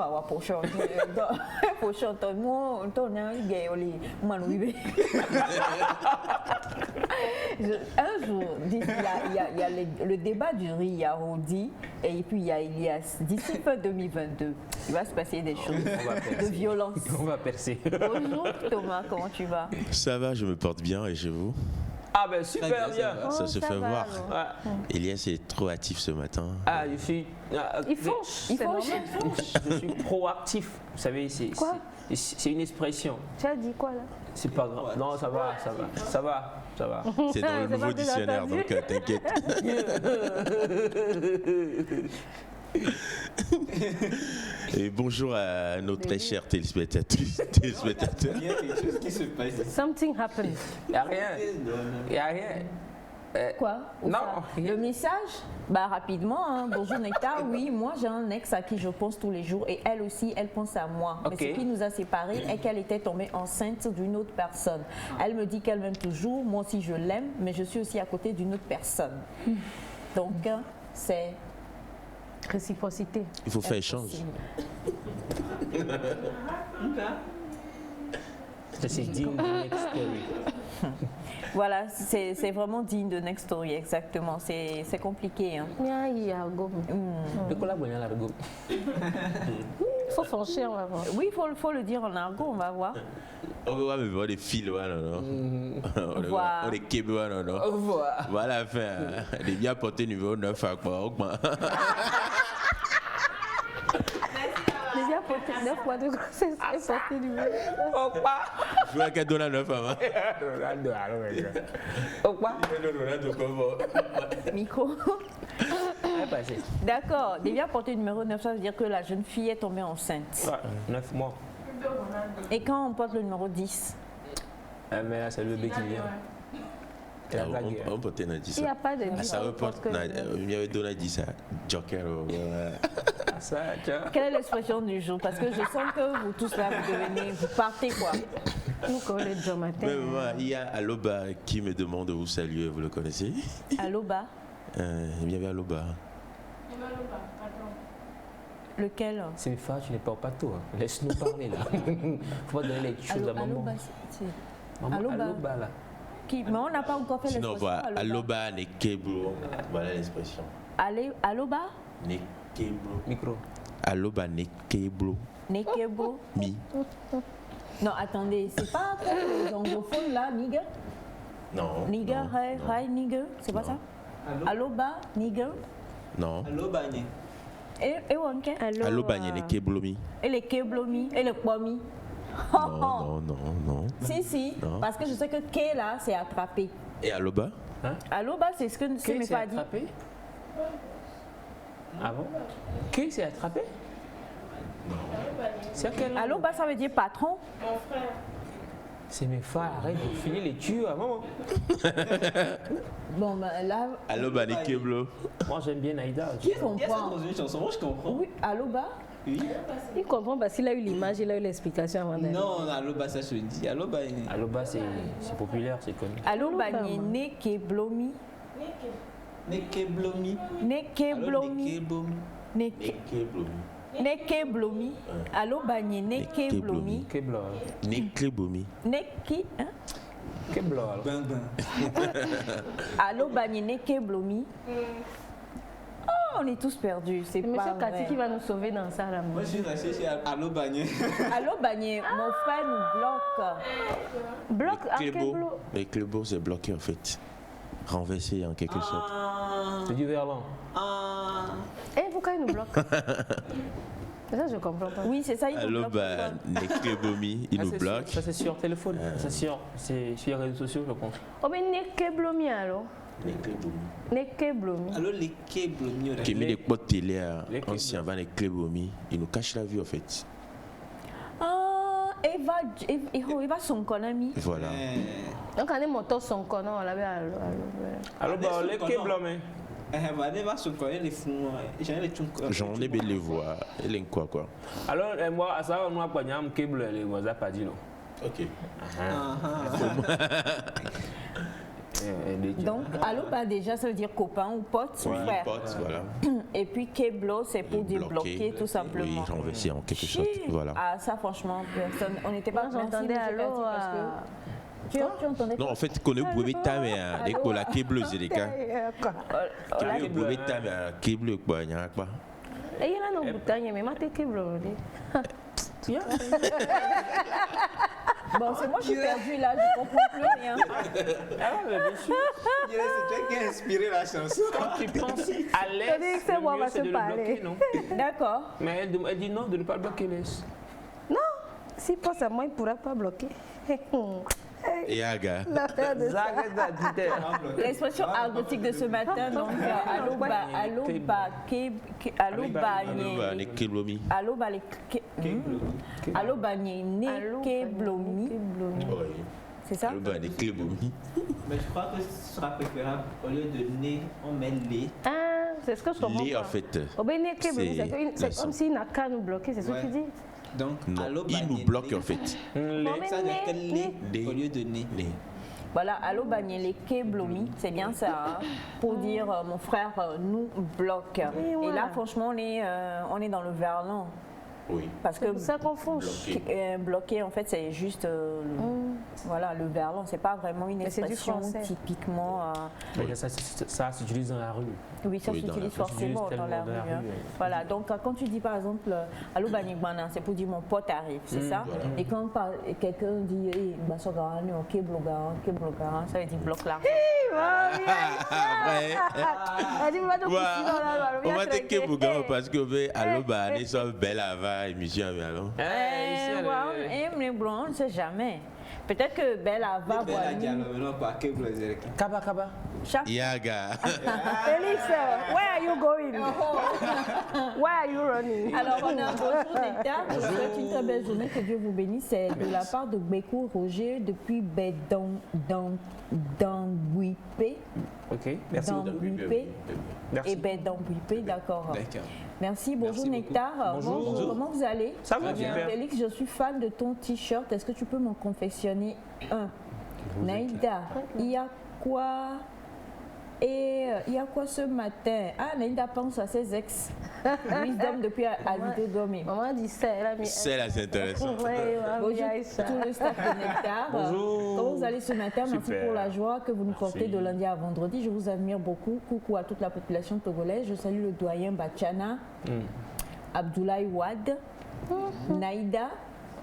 Pocho, ton gay, un jour, il y a le débat du riz, il y a Rodi, et puis il y a Elias. D'ici fin 2022, il va se passer des choses de violence. On va percer. Bonjour Thomas, comment tu vas? Ça va, je me porte bien et chez vous? Ah ben super bien. Ça se fait voir. Ouais. Elias est trop actif ce matin. Ah, je suis... Il fonce. Je suis proactif. Vous savez, c'est une expression. Tu as dit quoi là? C'est pas grave. Non, ça va. C'est dans le nouveau dictionnaire, donc t'inquiète. Et bonjour à nos très chers téléspectateurs. Il y a quelque chose qui se passe. Something happened. Il n'y a rien. Quoi? Non. Le message? Bah rapidement, hein. Bonjour Nectar, oui, moi j'ai un ex à qui je pense tous les jours et elle aussi, elle pense à moi. Okay. Mais ce qui nous a séparés est qu'elle était tombée enceinte d'une autre personne. Elle me dit qu'elle m'aime toujours, moi aussi je l'aime, mais je suis aussi à côté d'une autre personne. Donc c'est... Réciprocité. Il faut faire échange. C'est digne de Next Story. Voilà, c'est vraiment digne de Next Story, exactement. C'est compliqué. Hein. De quoi la bonne l'argot? Il faut franchir, on va voir. Oui, il faut le dire en argot, on va voir. On va voir des fils, non. On est québécois, non. Voilà la fin. Il est bien porté niveau 9 à quoi. Déjà porté 9 fois de grossesse, c'est porté du même. Je vois qu'elle donne à 9 avant. Micro. D'accord, déjà porté numéro 9, ça veut dire que la jeune fille est tombée enceinte. Ouais, 9 mois. Et quand on porte le numéro 10? Mais là, c'est le bébé qui vient. On peut tenir 10. Il n'y a pas de 10. Ça reporte. Il y avait donné 10 à Joker. Quelle est l'expression du jour? Parce que je sens que vous tous là, vous partez quoi. Nous connaissons John Matin. Il y a Aloba qui me demande de vous saluer, vous le connaissez? Aloba? Il y avait Aloba. Lequel? C'est une fois, tu n'es pas au bateau. Hein. Laisse-nous parler là. Faut pas donner les choses à maman. Aloba là. Mais on n'a pas encore fait l'expression. Sinon, Aloba Nekeblo. Voilà l'expression. Aloba? Nekeblo. Micro. Aloba Nekeblo. Nekeblo. Mi. Non, attendez, c'est pas les anglophones là, nigger? Non. Nigger, hi, nigger, c'est pas ça? Aloba, nigger? Non. Aloba, Et Wonke? Aloba Nekeblomi. Et les keblomi? Et le kpomi? Non. Si, non. Parce que je sais que K là, c'est attrapé. Et Aloba? Aloba, c'est ce que ne m'est pas dit. Attrapé? Ah bon? K, c'est attrapé? Non. C'est à quelle langue? Aloba, ça veut dire patron? Mon frère. C'est mes frères, arrête de filer les tuyaux à maman. Bon, ben là. Aloba Nekeblo. Moi, j'aime bien Aïda. Qui comprend? Dans une chanson, moi je comprends. Oui, Aloba? Oui. Il comprend parce qu'il a eu l'image, il a eu l'explication avant d'aller. Non, Aloba, ça je dis. Aloba, c'est populaire, c'est connu. Aloba, Nekeblomi. Nekeblomi. Nekeblomi. Nekeblomi. Aloba, Nekeblomi. Nekeblomi. Neki. Keblo. Aloba, Nekeblomi. Oh, on est tous perdus, c'est pas Monsieur vrai. Cathy qui va nous sauver dans ça là. Moi je suis resté chez Aloba. Aloba, mon frère nous bloque. Bloque à quel bloc? Mais Clébo, c'est bloqué en fait. Renversé en quelque sorte. C'est du verlan. Et pourquoi il nous bloque? Ça, je comprends pas. Oui, c'est ça, il nous bloque. Aloba Nekeblomi, il nous bloque. Ça, c'est sur téléphone. Ça, c'est sur les réseaux sociaux, je pense. Oh, mais Nekeblomi alors? Nekeblomi. Alors les Nekeblomi. Qui met des potes télé anciens avant les Nekeblomi, il nous cache la vue en fait. Ah, Eva son konami. Voilà. Donc on est moto son kono, on l'avait alors bah les Nekeblomi. J'en ai bien les voix. Elle est quoi. Alors, moi, ça va, moi, pas un câble, les voisins pas dit non. Ok. Donc, aloba déjà, ça veut dire copain ou pote, frère. Pote, voilà. Et puis keblo, c'est pour dire bloquer, tout simplement. Oui, renverser en quelque sorte. Voilà. Ah, ça, franchement, personne. On n'était pas j'entendais allô parce que. Tu entendais Non, en fait, qu'on est boué ta mais dès qu'on la câble, c'est les cas. Qu'on est boué ta mais câble, quoi, il y a quoi. Et il y a un bouton, mais moi, t'es keblo. Bon, c'est moi qui suis perdue là, je comprends plus rien. Ah, mais bien sûr. C'est toi qui as inspiré la chanson. Quand tu penses à l'aise, c'est moi, le mieux, c'est de le bloquer, non? D'accord. Mais elle dit non, de ne pas bloquer l'aise. Non, s'il pense à moi, il ne pourra pas bloquer. Yaga. L'expression argotique de ce matin, donc c'est ça? Mais je crois que ce sera préférable, au lieu de nez, on met les. Ah, c'est ce que je comprends. Les, en fait. C'est comme s'il n'a qu'à nous bloquer, c'est ce que tu dis. Donc, non, il nous bloque en fait. Ça veut dire les au lieu de nez. Voilà, allo Banyele Keblomi, c'est bien ça, hein, pour dire mon frère nous bloque. Oui, ouais. Et là, franchement, on est dans le verlan. Oui. Parce que ça confond. Bloqué, en fait, c'est juste voilà, le verlan. C'est pas vraiment une expression typiquement. Ça s'utilise dans la rue. Oui, ça s'utilise forcément dans la rue. Voilà, donc quand tu dis par exemple allo Banyegmana, c'est pour dire mon pote arrive, c'est ça. Voilà. Et quand quelqu'un dit Basogarani, ok, blogaran, ça veut dire bloque l'argent. On va te que parce que allo Banyegmana sont belles avant émission alors. On ne sait jamais. Peut-être que Bella va voir. Kaba. Yaga. Félix, where are you going? Why are you running? Alors, on a un bonjour Nectar. Je vous souhaite une très belle journée. Que Dieu vous bénisse. C'est de la part de Békou Roger depuis Bedangouipé. Ok, merci. Dangouipé. Et Bedangouipé, d'accord. Merci, bonjour Nectar. Bonjour. Comment vous allez? Ça va bien. Félix, je suis fan de ton t-shirt. Est-ce que tu peux m'en confectionner un? Naïda, il y a quoi? Et il y a quoi ce matin? Ah, Naïda pense à ses ex. Wisdom depuis Alito Domi. Maman dit ça, elle a mis. C'est là, c'est intéressant. Bonjour tout le staff de Nectar. Bonjour. Comment vous allez ce matin? Merci Super. pour la joie que vous nous portez de lundi à vendredi. Je vous admire beaucoup. Coucou à toute la population togolaise. Je salue le doyen Bachana, Abdoulaye Wad, Naïda,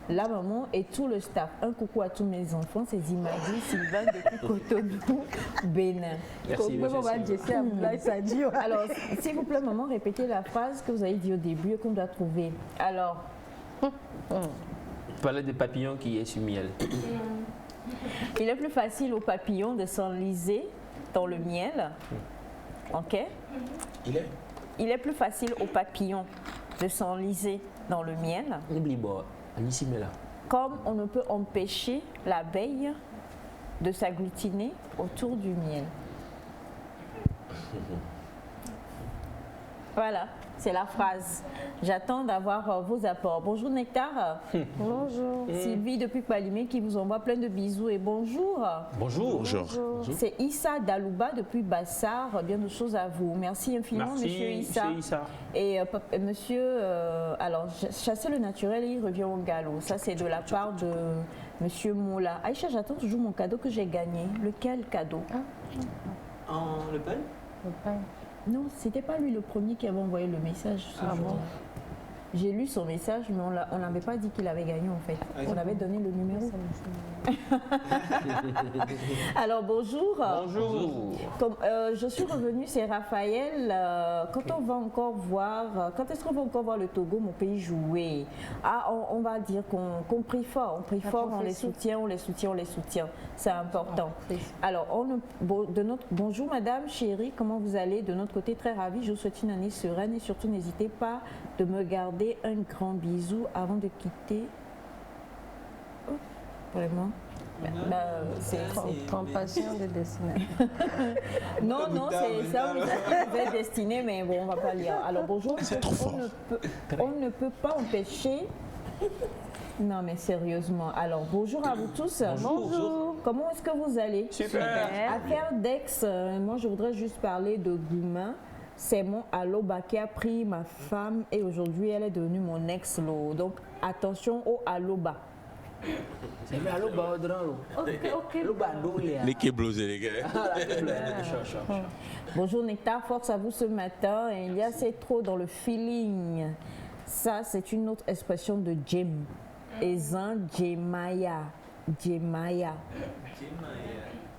la maman et tout le staff. Un coucou à tous mes enfants, c'est Zimadi, Sylvain depuis Cotonou, Bénin. Merci. Alors, s'il vous plaît, maman, répétez la phrase que vous avez dit au début et qu'on doit trouver. Alors, Parler des papillons qui est sur miel. il est plus facile aux papillons de s'enliser dans le miel. Ok? Il est plus facile aux papillons de s'enliser dans le miel. N'oublie pas. Comme on ne peut empêcher l'abeille de s'agglutiner autour du miel. Voilà, c'est la phrase. J'attends d'avoir vos apports. Bonjour Nectar. Bonjour. Sylvie depuis Palimé qui vous envoie plein de bisous et bonjour. Bonjour. C'est Issa Dalouba depuis Bassar. Bien de choses à vous. Merci infiniment, monsieur Issa. Et monsieur, alors, chasser le naturel, il revient au galop. Ça, c'est de la part de monsieur Moula. Aïcha, j'attends toujours mon cadeau que j'ai gagné. Lequel cadeau? Le pain? Le pain. Non, c'était pas lui le premier qui avait envoyé le message. J'ai lu son message, mais on n'avait pas dit qu'il avait gagné en fait. On avait donné le numéro. Alors bonjour. Bonjour. Comme, je suis revenue, c'est Raphaël. Quand est-ce qu'on va encore voir le Togo, mon pays, jouer? Ah, on va dire qu'on prie fort. On prie fort, on les soutient. C'est important. Alors, bonjour madame, chérie, comment vous allez? De notre côté, très ravi. Je vous souhaite une année sereine et surtout n'hésitez pas de me garder un grand bisou avant de quitter. Oh, vraiment. C'est Compassion de destinée. Non, c'est ça, vous êtes destiné, mais bon, on va pas lire. Alors bonjour, on ne peut pas empêcher. Non, mais sérieusement. Alors bonjour à vous tous. Bonjour. Comment est-ce que vous allez? Super. Affaire d'ex, moi je voudrais juste parler de Goumin. C'est mon Aloba qui a pris ma femme et aujourd'hui elle est devenue mon ex-lo. Donc attention au Aloba. C'est le Aloba Odran. Ok. Les kéblosés, les gars. Bonjour Nectar, force à vous ce matin. Il y a c'est trop dans le feeling. Ça, c'est une autre expression de Jem. Ezan Jemaya. Jemaya.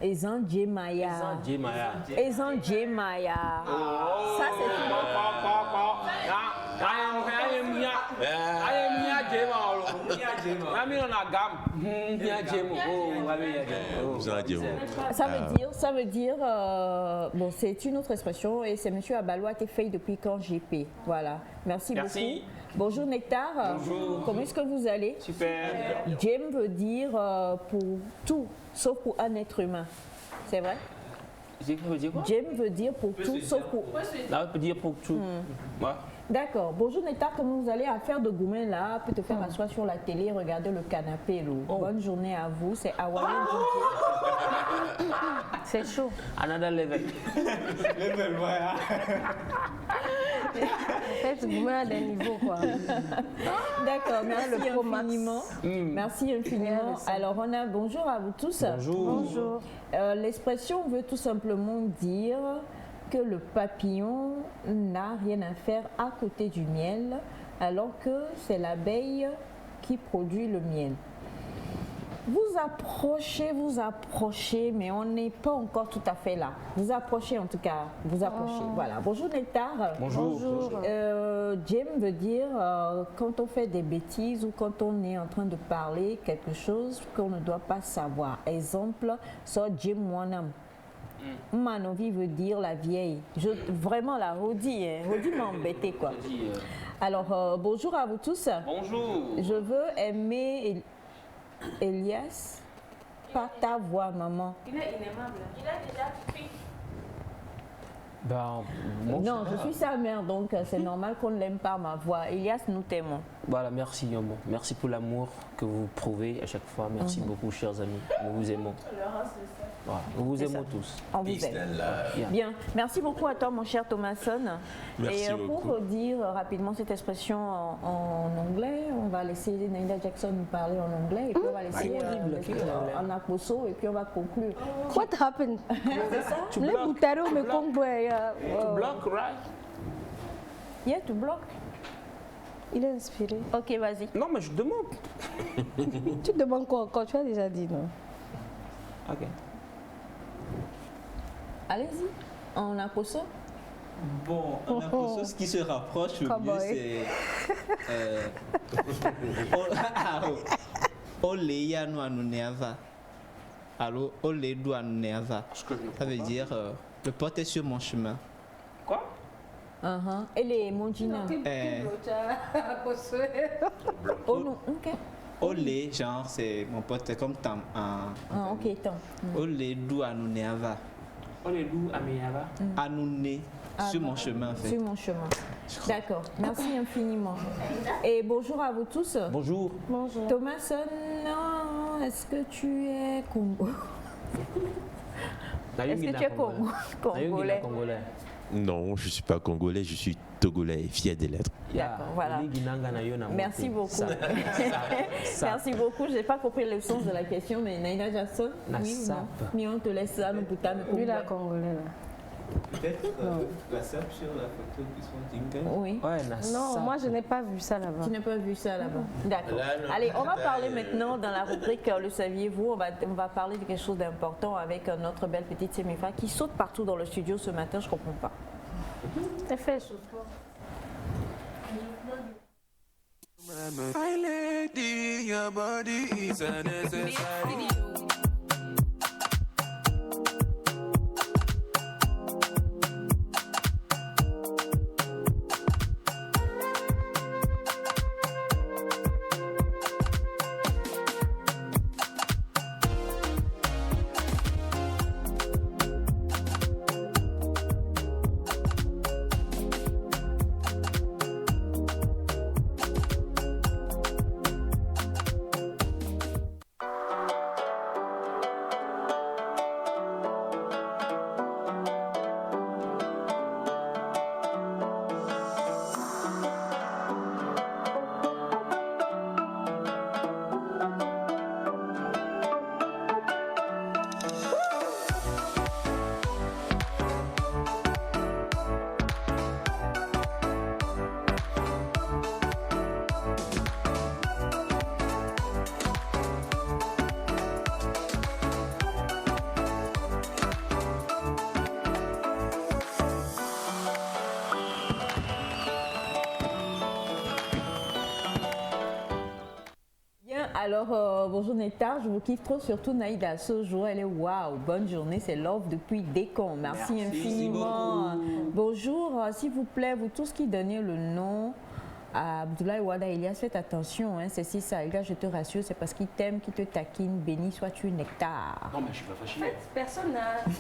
Ezan Jemaya. Ezan Jemaya. Ça, c'est une Ça veut dire, bon, c'est une autre expression et c'est Monsieur Abaloua qui fait depuis quand GP. Voilà. Merci beaucoup. Bonjour Nectar. Bonjour. Comment est-ce que vous allez? Super. Jem veut dire pour tout, sauf pour un être humain. C'est vrai? Jem veut dire pour tout, sauf pour... Là, on peut dire pour tout. Ouais. D'accord. Bonjour Nectar, comment vous allez? Affaire de Goumen là, peut te faire asseoir sur la télé, regarder le canapé. Bonne journée à vous, c'est Awayen Didier. C'est chaud. Another level. Level, voilà. En fait, Goumen a des niveaux, quoi. D'accord, merci infiniment. Merci infiniment. Alors, on a bonjour à vous tous. Bonjour. L'expression veut tout simplement dire que le papillon n'a rien à faire à côté du miel, alors que c'est l'abeille qui produit le miel. Vous approchez, mais on n'est pas encore tout à fait là. Vous approchez en tout cas, vous approchez. Voilà. Bonjour Nectar. Bonjour. Jem veut dire quand on fait des bêtises ou quand on est en train de parler quelque chose qu'on ne doit pas savoir. Exemple, ça Jem Wanam. Manovi veut dire la vieille. Vraiment la Rodi, Rodi m'a embêté quoi. Alors bonjour à vous tous. Bonjour. Je veux aimer Elias par ta voix, maman. Il est inaimable. Il a déjà pris. Non, je suis sa mère, donc c'est normal qu'on ne l'aime pas ma voix. Elias, nous t'aimons. Voilà, merci. Merci pour l'amour que vous prouvez à chaque fois. Merci beaucoup, chers amis. Nous vous aimons. Voilà, nous vous aimons tous. On vous aime. Bien. Merci beaucoup à toi, mon cher Thomason. Merci beaucoup. Pour dire rapidement cette expression en anglais, on va laisser Naïda Jackson nous parler en anglais et puis on va laisser en Akoso et puis on va conclure. What happened? Tu bloques, right? Yeah, tu bloques. Il est inspiré. Ok, vas-y. Non, mais je demande. Tu demandes quoi encore? Tu as déjà dit non. Ok. Allez-y, en Akoso. Bon, en Akoso, ce qui se rapproche le mieux, c'est... Oleya no anuneava. Alors, ole do anuneava. Ça veut dire le porte est sur mon chemin. Quoi? Et les Monjina. Oh non, ok. Ole, genre, c'est mon pote, c'est comme tam. Ok, tam. Ole do anuneava. Ole do anuneava. Anune. Sur mon chemin, en fait. Sur mon chemin. D'accord. Merci infiniment. Et bonjour à vous tous. Bonjour. Bonjour. Thomason, est-ce que tu es Congo? Est-ce que tu es Congolais? Non, je ne suis pas congolais, je suis togolais, fier des lettres. D'accord, voilà. Merci beaucoup. Merci beaucoup. Je n'ai pas compris le sens de la question, mais Naïda Jackson, oui ou non? Mais on te laisse ça, nous putain, mais lui, la Congolais, là. Peut-être la sap sur la photo qui sont Dinka. Oui. Non, moi je n'ai pas vu ça là-bas. Tu n'as pas vu ça là-bas. D'accord. Allez, on va parler maintenant dans la rubrique Le saviez-vous. On va parler de quelque chose d'important avec notre belle petite Semifa qui saute partout dans le studio ce matin. Je ne comprends pas. Elle fait chaud. My lady, your body is a necessary. Alors, bonjour Nectar, je vous kiffe trop, surtout Naïda Sojo, elle est waouh, bonne journée, c'est Love depuis Décon, merci infiniment. Bonjour, s'il vous plaît, vous tous qui donnez le nom à Abdoulaye Wada Elias, faites attention, hein, c'est si ça, Elias, je te rassure, c'est parce qu'il t'aime, qu'il te taquine, béni sois-tu Nectar. Non, mais je suis pas fâché. En fait, personne n'a Je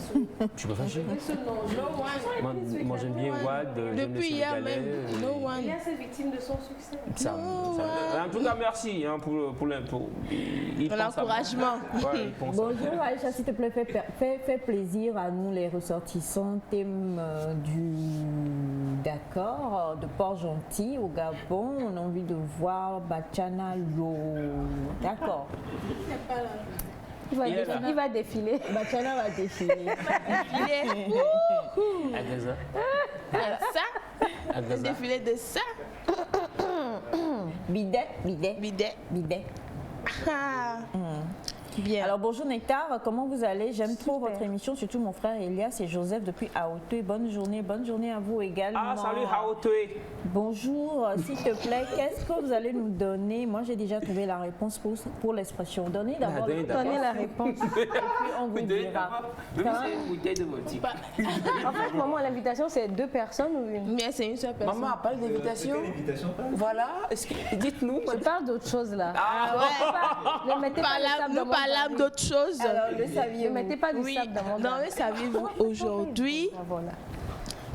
suis pas fâché. ce nom. Moi j'aime bien Wad, j'aime les Depuis hier Sénégalais. même, no one. Elias est victime de son succès. En tout cas, merci hein, pour l'encouragement. Bonjour Aïcha, s'il te plaît, fais plaisir à nous les ressortissants, thème d'accord, de Port-Gentil au Gabon, on a envie de voir Bachana Lo. D'accord. Il va défiler. Bachana va défiler. Agaza. Un défilé de ça. Bidet. Ah. Bien. Alors bonjour Nectar, comment vous allez? J'aime trop votre émission, surtout mon frère Elias et Joseph depuis Hauteuil. Bonne journée à vous également. Ah salut Hauteuil. Bonjour, s'il te plaît, qu'est-ce que vous allez nous donner? Moi j'ai déjà trouvé la réponse pour l'expression. Donnez d'abord la réponse. Et puis on vous dira. En fait, maman, l'invitation c'est 2 personnes ou une? Mais c'est une seule personne. Maman a parlé d'invitation. Voilà, dites-nous. Je parle d'autre chose là. Ah ouais. Ne mettez pas le sable dans mon parlons d'autre chose. Alors, le saviez-vous? Ne mettez pas du sable dans mon Non, le saviez-vous aujourd'hui,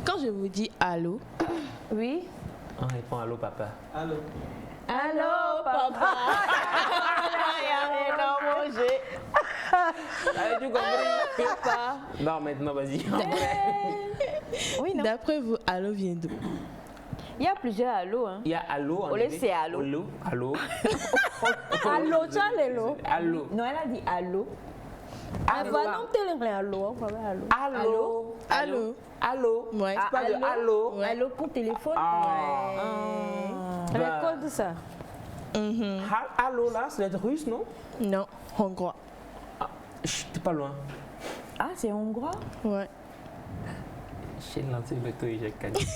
quand je vous dis allô, oui. On répond allô papa. Allô papa. Allez, tu comprends papa. Non, maintenant vas-y. Oui, d'après vous, allô vient d'où? Il y a plusieurs allô. Hein. Il y a allô. Au lieu c'est allô. Allô. Allô, tu as l'allô. Allô. Non, elle a dit allô. Allô. Allô. Allô. Allô. Allô. Ouais. Tu parles de allô. Ouais. Allô pour téléphone. Récolte ça. Allô là, c'est lettre russe, non? Non, hongrois. T'es pas loin. Ah, c'est hongrois? Ouais. J'ai lancé le tour et j'ai gagné.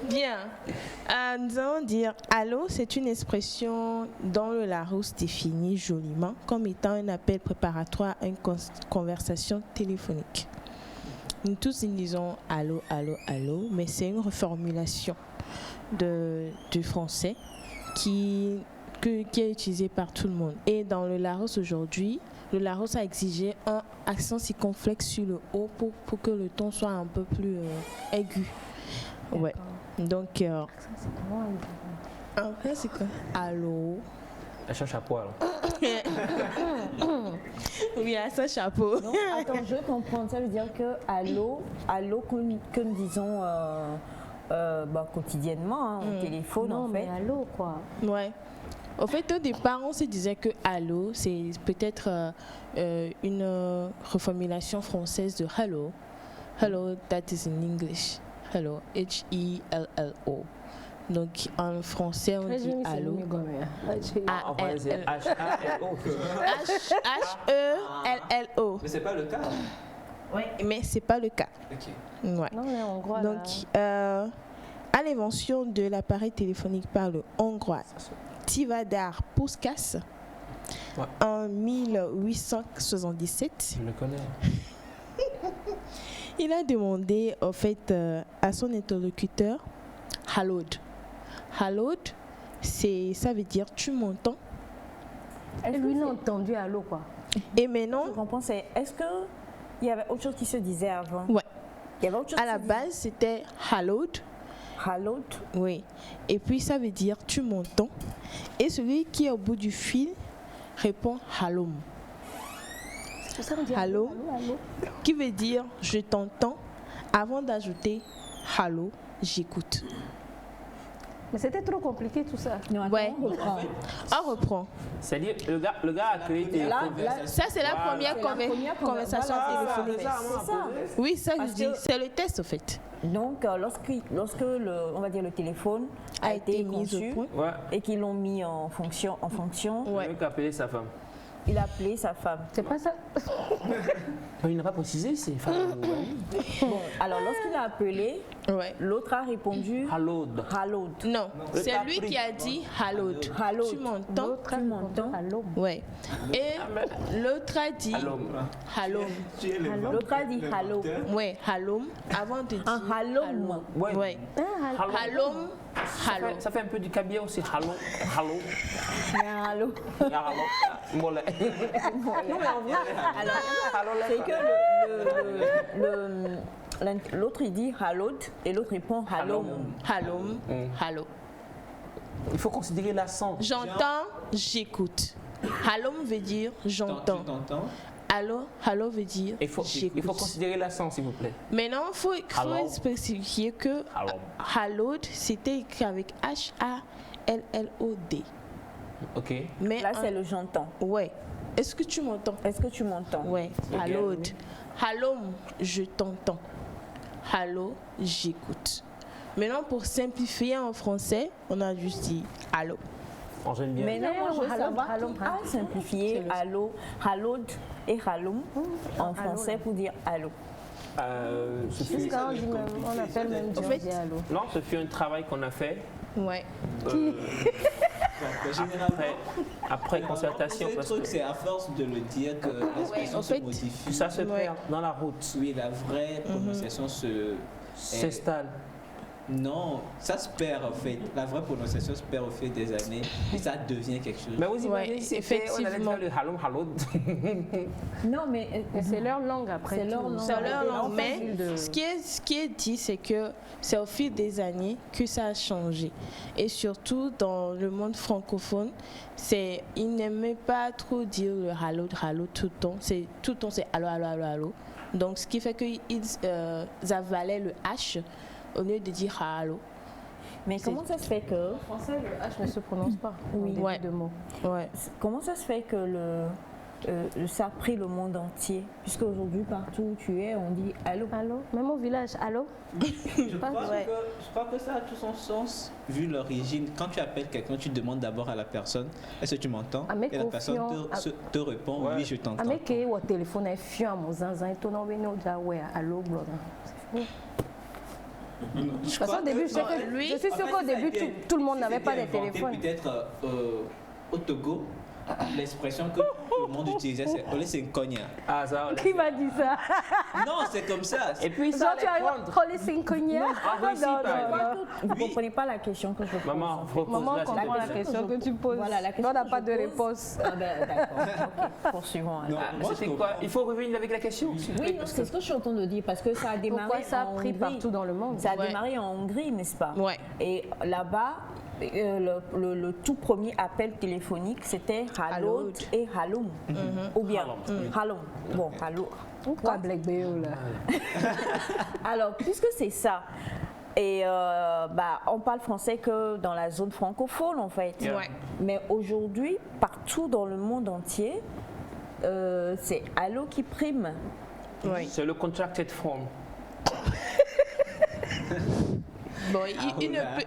Bien. Nous allons dire allô, c'est une expression dont le Larousse définit joliment comme étant un appel préparatoire à une conversation téléphonique. Nous tous nous disons allô, allô, allô, mais c'est une reformulation du français qui est utilisée par tout le monde. Et dans le Larousse aujourd'hui, le Larousse a exigé un accent circonflexe sur le haut pour que le ton soit un peu plus aigu. Ouais. Donc, après, c'est quoi? Allô? Elle cherche à poil. Oui, à ce chapeau. Non, attends, je comprends. Ça veut dire que allô que nous disons quotidiennement hein, au téléphone non, en fait. Mais allô quoi. Ouais. Au fait, au départ, on se disait que allô, c'est peut-être une reformulation française de hello. Hello, that is in English. Hello, H-E-L-L-O. Donc en français, on dit allô. H-E-L-L-O. Mais c'est pas le cas. Oui, mais c'est pas le cas. Ok. Ouais. Non, mais hongrois. Donc, à l'invention de l'appareil téléphonique par le hongrois Tivadar Puskás en 1877. Je le connais. Il a demandé en fait à son interlocuteur Hallod. Hallod, ça veut dire tu m'entends. Et lui il a entendu allô quoi. Et maintenant, je comprends, est-ce que il y avait autre chose qui se disait avant? Ouais. Il y avait autre chose à la base c'était Hallod. Hallod. Oui. Et puis ça veut dire tu m'entends. Et celui qui est au bout du fil répond Hallom. Allô, qui veut dire je t'entends avant d'ajouter allô, j'écoute. Mais c'était trop compliqué tout ça. Non, attends, ouais. On reprend. C'est-à-dire le gars a créé ça c'est la première conversation téléphonique. Oui, ça je dis, c'est le test au fait. Donc lorsque on va dire le téléphone a été mis au point et qu'ils l'ont mis en fonction. Ouais. Il veut qu'appeler sa femme. il a appelé sa femme. C'est pas ça. Il n'a pas précisé, c'est femme. Bon, alors lorsqu'il a appelé, l'autre a répondu Hallowed. Hallowed. Non, c'est lui qui a dit hallowed. Hallowed. Tu m'entends? Tu m'entends? Ouais. Et l'autre a dit hallowed. L'autre a dit hallowed. Ouais, hallowed. Avant de dire hallowed. Ouais. Hallowed. Hallowed. Ça fait un peu du cabier aussi. Hallowed. Hallowed. C'est que l'autre il dit hallowed et l'autre répond hallowed. Hallowed. Il faut considérer l'accent. J'entends, j'écoute. Hallowed veut dire j'entends. Tu t'entends? Allô veut dire il faut considérer l'accent, s'il vous plaît. Maintenant, il faut spécifier que hallowed, c'était écrit avec H-A-L-L-O-D. Ok. Mais là, c'est le j'entends. Ouais. Est-ce que tu m'entends? Est-ce que tu m'entends? Ouais. Hallowed. Hello, je t'entends. Hello, j'écoute. Maintenant, pour simplifier en français, on a juste dit allô. On j'aime bien. Mais non, moi, je veux savoir qui a simplifié allô, hallowed et hallom en français pour dire allô. On appelle même Dieu allô. Non, ce fut un travail qu'on a fait. Ouais. Après concertation. Le truc, c'est à force de le dire que l'expression se modifie. Ça se perd dans la route. Oui, la vraie prononciation s'installe. Non, ça se perd en fait. La vraie prononciation se perd au fil des années et ça devient quelque chose. Mais vous imaginez, effectivement, le hallom hallod. Non, mais c'est leur langue après. C'est leur langue. Mais ce qui est dit, c'est que c'est au fil des années que ça a changé. Et surtout dans le monde francophone, ils n'aimaient pas trop dire le hallod tout le temps. Tout le temps, c'est allô, allô, allô, allô. Donc, ce qui fait qu'ils avalaient le H au lieu de dire allô. Mais comment ça se fait que... En français, le H ne se prononce pas. Oui. Ouais. De mots. Ouais. Comment ça se fait que ça a pris le monde entier? Puisque aujourd'hui, partout où tu es, on dit allô. Allô. Même au village, allô. Je crois que ça a tout son sens vu l'origine. Quand tu appelles quelqu'un, tu demandes d'abord à la personne est-ce que tu m'entends? Et la personne te répond oui, je t'entends. Avec au téléphone, est fiant à mon zinzin, et ton nom est allô, blog. Je suis sûre qu'au début, tout le monde n'avait pas de téléphone. Peut-être au Togo, l'expression que le monde utilisait, c'est Olé Senkonia. Ah, ça, qui m'a dit ça? Non, c'est comme ça. Et puis ça, Olé Senkonia. Vous ne comprenez pas la question que je pose. Maman comprend la question que tu poses. Voilà, la question on n'a pas de réponse. Ah ben, d'accord. Poursuivons. C'était quoi? Il faut revenir avec la question. Oui, c'est ce que je suis en train de dire parce que ça a démarré. Pourquoi ça a pris partout dans le monde? Ça a démarré en Hongrie, n'est-ce pas? Ouais. Et là-bas, le tout premier appel téléphonique, c'était hallowed et hallom. Ou bien hallom. Bon, hallowed. Pourquoi Black Béo là? Alors, puisque c'est ça, et on parle français que dans la zone francophone en fait. Ouais. Mais aujourd'hui, partout dans le monde entier, c'est allô qui prime. Oui. C'est le contracted form. Bon,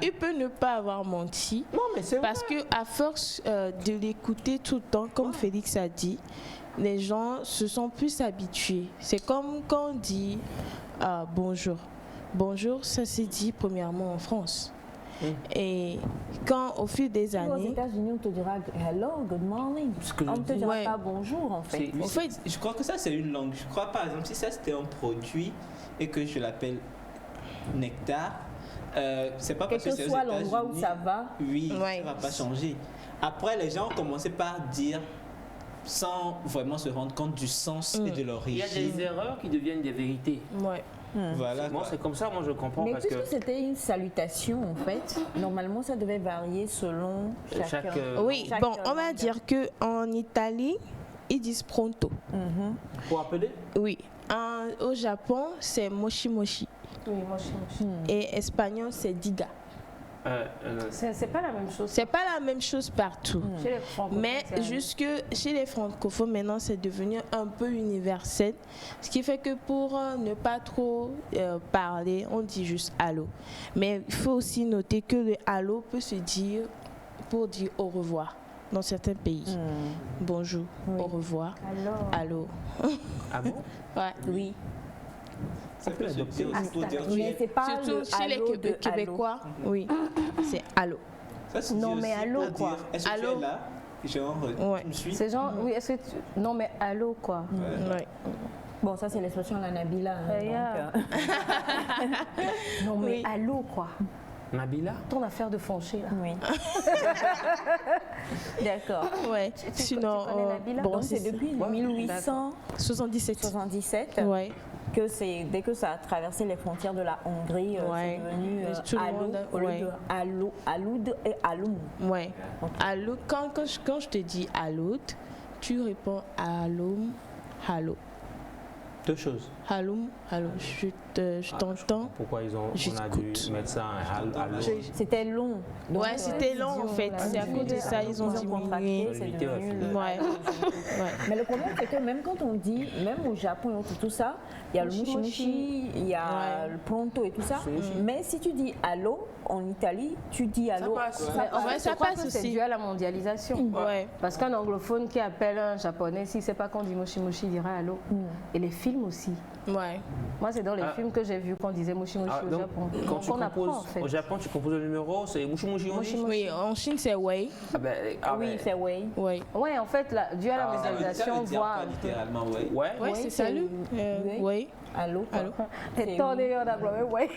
il peut ne pas avoir menti. Non, mais c'est parce que à force de l'écouter tout le temps, comme Félix a dit, les gens se sont plus habitués. C'est comme quand on dit bonjour. Bonjour, ça s'est dit premièrement en France. Et quand au fil des années... Aux États-Unis, on te dira hello, good morning. On ne te dira pas bonjour en fait. En fait, je crois que ça c'est une langue. Je crois par exemple si ça c'était un produit et que je l'appelle nectar, c'est pas parce que c'est aux États-Unis. Quel que soit l'endroit où ça va. Oui, ça va pas changer. Après, les gens ont commencé par dire sans vraiment se rendre compte du sens et de l'origine. Il y a des erreurs qui deviennent des vérités. Ouais. Voilà. Moi, c'est comme ça, moi je comprends. Mais parce puisque que c'était une salutation en fait, normalement ça devait varier selon chacun. Oui, bon, on va dire qu'en Italie, ils disent pronto. Pour appeler? Oui. Au Japon, c'est moshi moshi. Oui, moshi moshi. Et espagnol, c'est diga. C'est pas la même chose. C'est pas la même chose partout. Chez les francophones, mais jusque chez les francophones, maintenant, c'est devenu un peu universel. Ce qui fait que pour ne pas trop parler, on dit juste allô. Mais il faut aussi noter que le allô peut se dire pour dire au revoir. dans certains pays. Bonjour, au revoir, allô. Ah bon? Ouais. Oui. Ça peut adopter aussi pour dire Mais c'est pas Surtout le chez les allô de Québécois, oui, c'est allô. Ça, c'est Non, dit mais aussi allô, pour quoi. dire, est-ce que tu Allô? es là? Genre, Ouais. tu me suis? C'est genre, oui, est-ce que tu... Non, mais allô, quoi. Ouais. Bon, ça c'est l'expression de la Nabila. Non, mais Oui. allô, quoi. Nabila? Ton affaire de foncher, là. Oui. D'accord. Ouais. Sinon, tu connais Nabila? bon, Donc c'est depuis 77. 1877 Ouais. que dès que ça a traversé les frontières de la Hongrie, Ouais. c'est devenu Tout le allô monde, au lieu ouais. de allô, aloud et aloum. Ouais. Allô, quand je te dis allô, tu réponds allô, allô. Deux choses. Allô, allô. Je t'entends. Pourquoi on a dû J'écoute. mettre ça en allô? C'était long. Donc, Ouais, c'était long en fait. C'est à cause de ça, ils ont diminué. c'est devenu le... Ouais. Mais le problème, c'est que même quand on dit, même au Japon et tout ça, il y a le mushi mushi, il y a le pronto et tout ça. Mais si tu dis allô, en Italie, tu dis allô. Ça passe aussi. C'est dû à la mondialisation. Ouais. Parce qu'un anglophone qui appelle un japonais, s'il ne sait pas qu'on dit moshi moshi, il dira allô. Et les films aussi. Ouais. Moi, c'est dans les films que j'ai vu qu'on disait moshi moshi au donc, Japon. quand tu on apprend, en composes fait. au Japon, tu composes le numéro, c'est mushi mushi on dit? Oui, en Chine c'est wei. Oui, c'est wei. Ouais. Ouais, en fait, dû à la Ça mondialisation, on veut dire voit. quoi, littéralement, ouais. Ouais. Ouais, c'est salut. Ouais. Allô. Allô. Et ton nez, on a gloire, ouais.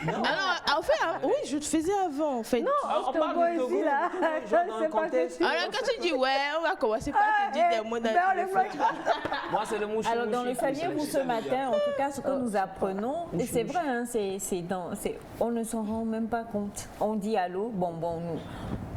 Alors, en fait, oui, je te faisais avant, en fait. Non, je te vois ici, là. Je sais pas que tu... Alors, quand tu dis ouais, on va commencer par te dire des mots dans le téléphone. Moi, c'est le mushi Alors, dans le mushi. saviez pour ce matin, en tout cas, ce que nous apprenons, et c'est vrai, hein, on ne s'en rend même pas compte. On dit allô, bon,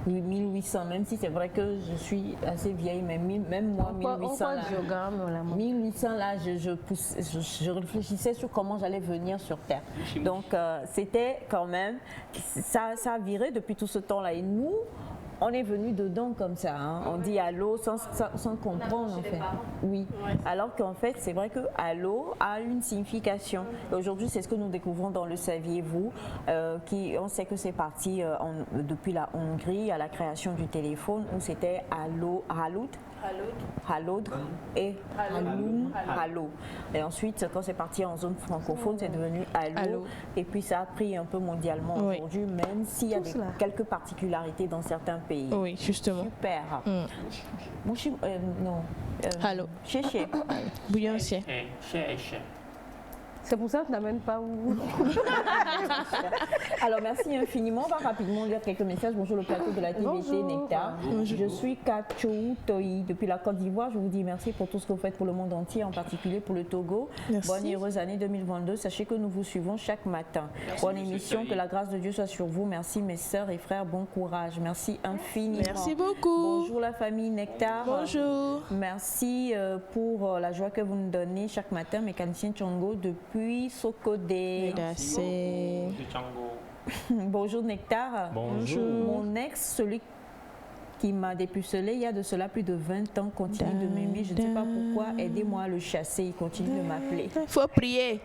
1800, même si c'est vrai que je suis assez vieille, mais même moi, 1800 là, 1800 là, je réfléchissais sur comment j'allais venir sur Terre. Donc, c'était quand même, ça a viré depuis tout ce temps-là. Et nous, on est venu dedans comme ça, hein. On dit allô sans comprendre en fait. Oui. Alors qu'en fait, c'est vrai que allô a une signification. Et aujourd'hui, c'est ce que nous découvrons dans le Saviez-vous, on sait que c'est parti depuis la Hongrie à la création du téléphone où c'était allô, haloud et haloum. Et ensuite, quand c'est parti en zone francophone, c'est devenu allô. Et puis ça a pris un peu mondialement aujourd'hui, même s'il y a quelques particularités dans certains pays. Oui, justement. Super. Non. Allô. Chéché. Bouillancier. C'est pour ça que je n'amène pas où. Alors, merci infiniment. On va rapidement lire quelques messages. Bonjour le plateau de la TVT Nectar. Je suis Kachou Toyi. Depuis la Côte d'Ivoire, je vous dis merci pour tout ce que vous faites pour le monde entier, en particulier pour le Togo. Merci. Bonne et heureuse année 2022. Sachez que nous vous suivons chaque matin. Bonne émission, que la grâce de Dieu soit sur vous. Merci mes sœurs et frères, bon courage. Merci infiniment. Merci beaucoup. Bonjour la famille Nectar. Bonjour. Merci pour la joie que vous nous donnez chaque matin, mécanicien Tchongo depuis Sokodé. Merci. Bonjour Nectar. Bonjour. Mon ex, celui qui m'a dépucelé il y a de cela plus de 20 ans, continue de m'aimer. Je ne sais pas pourquoi. Aidez-moi à le chasser. Il continue de m'appeler. Il faut prier.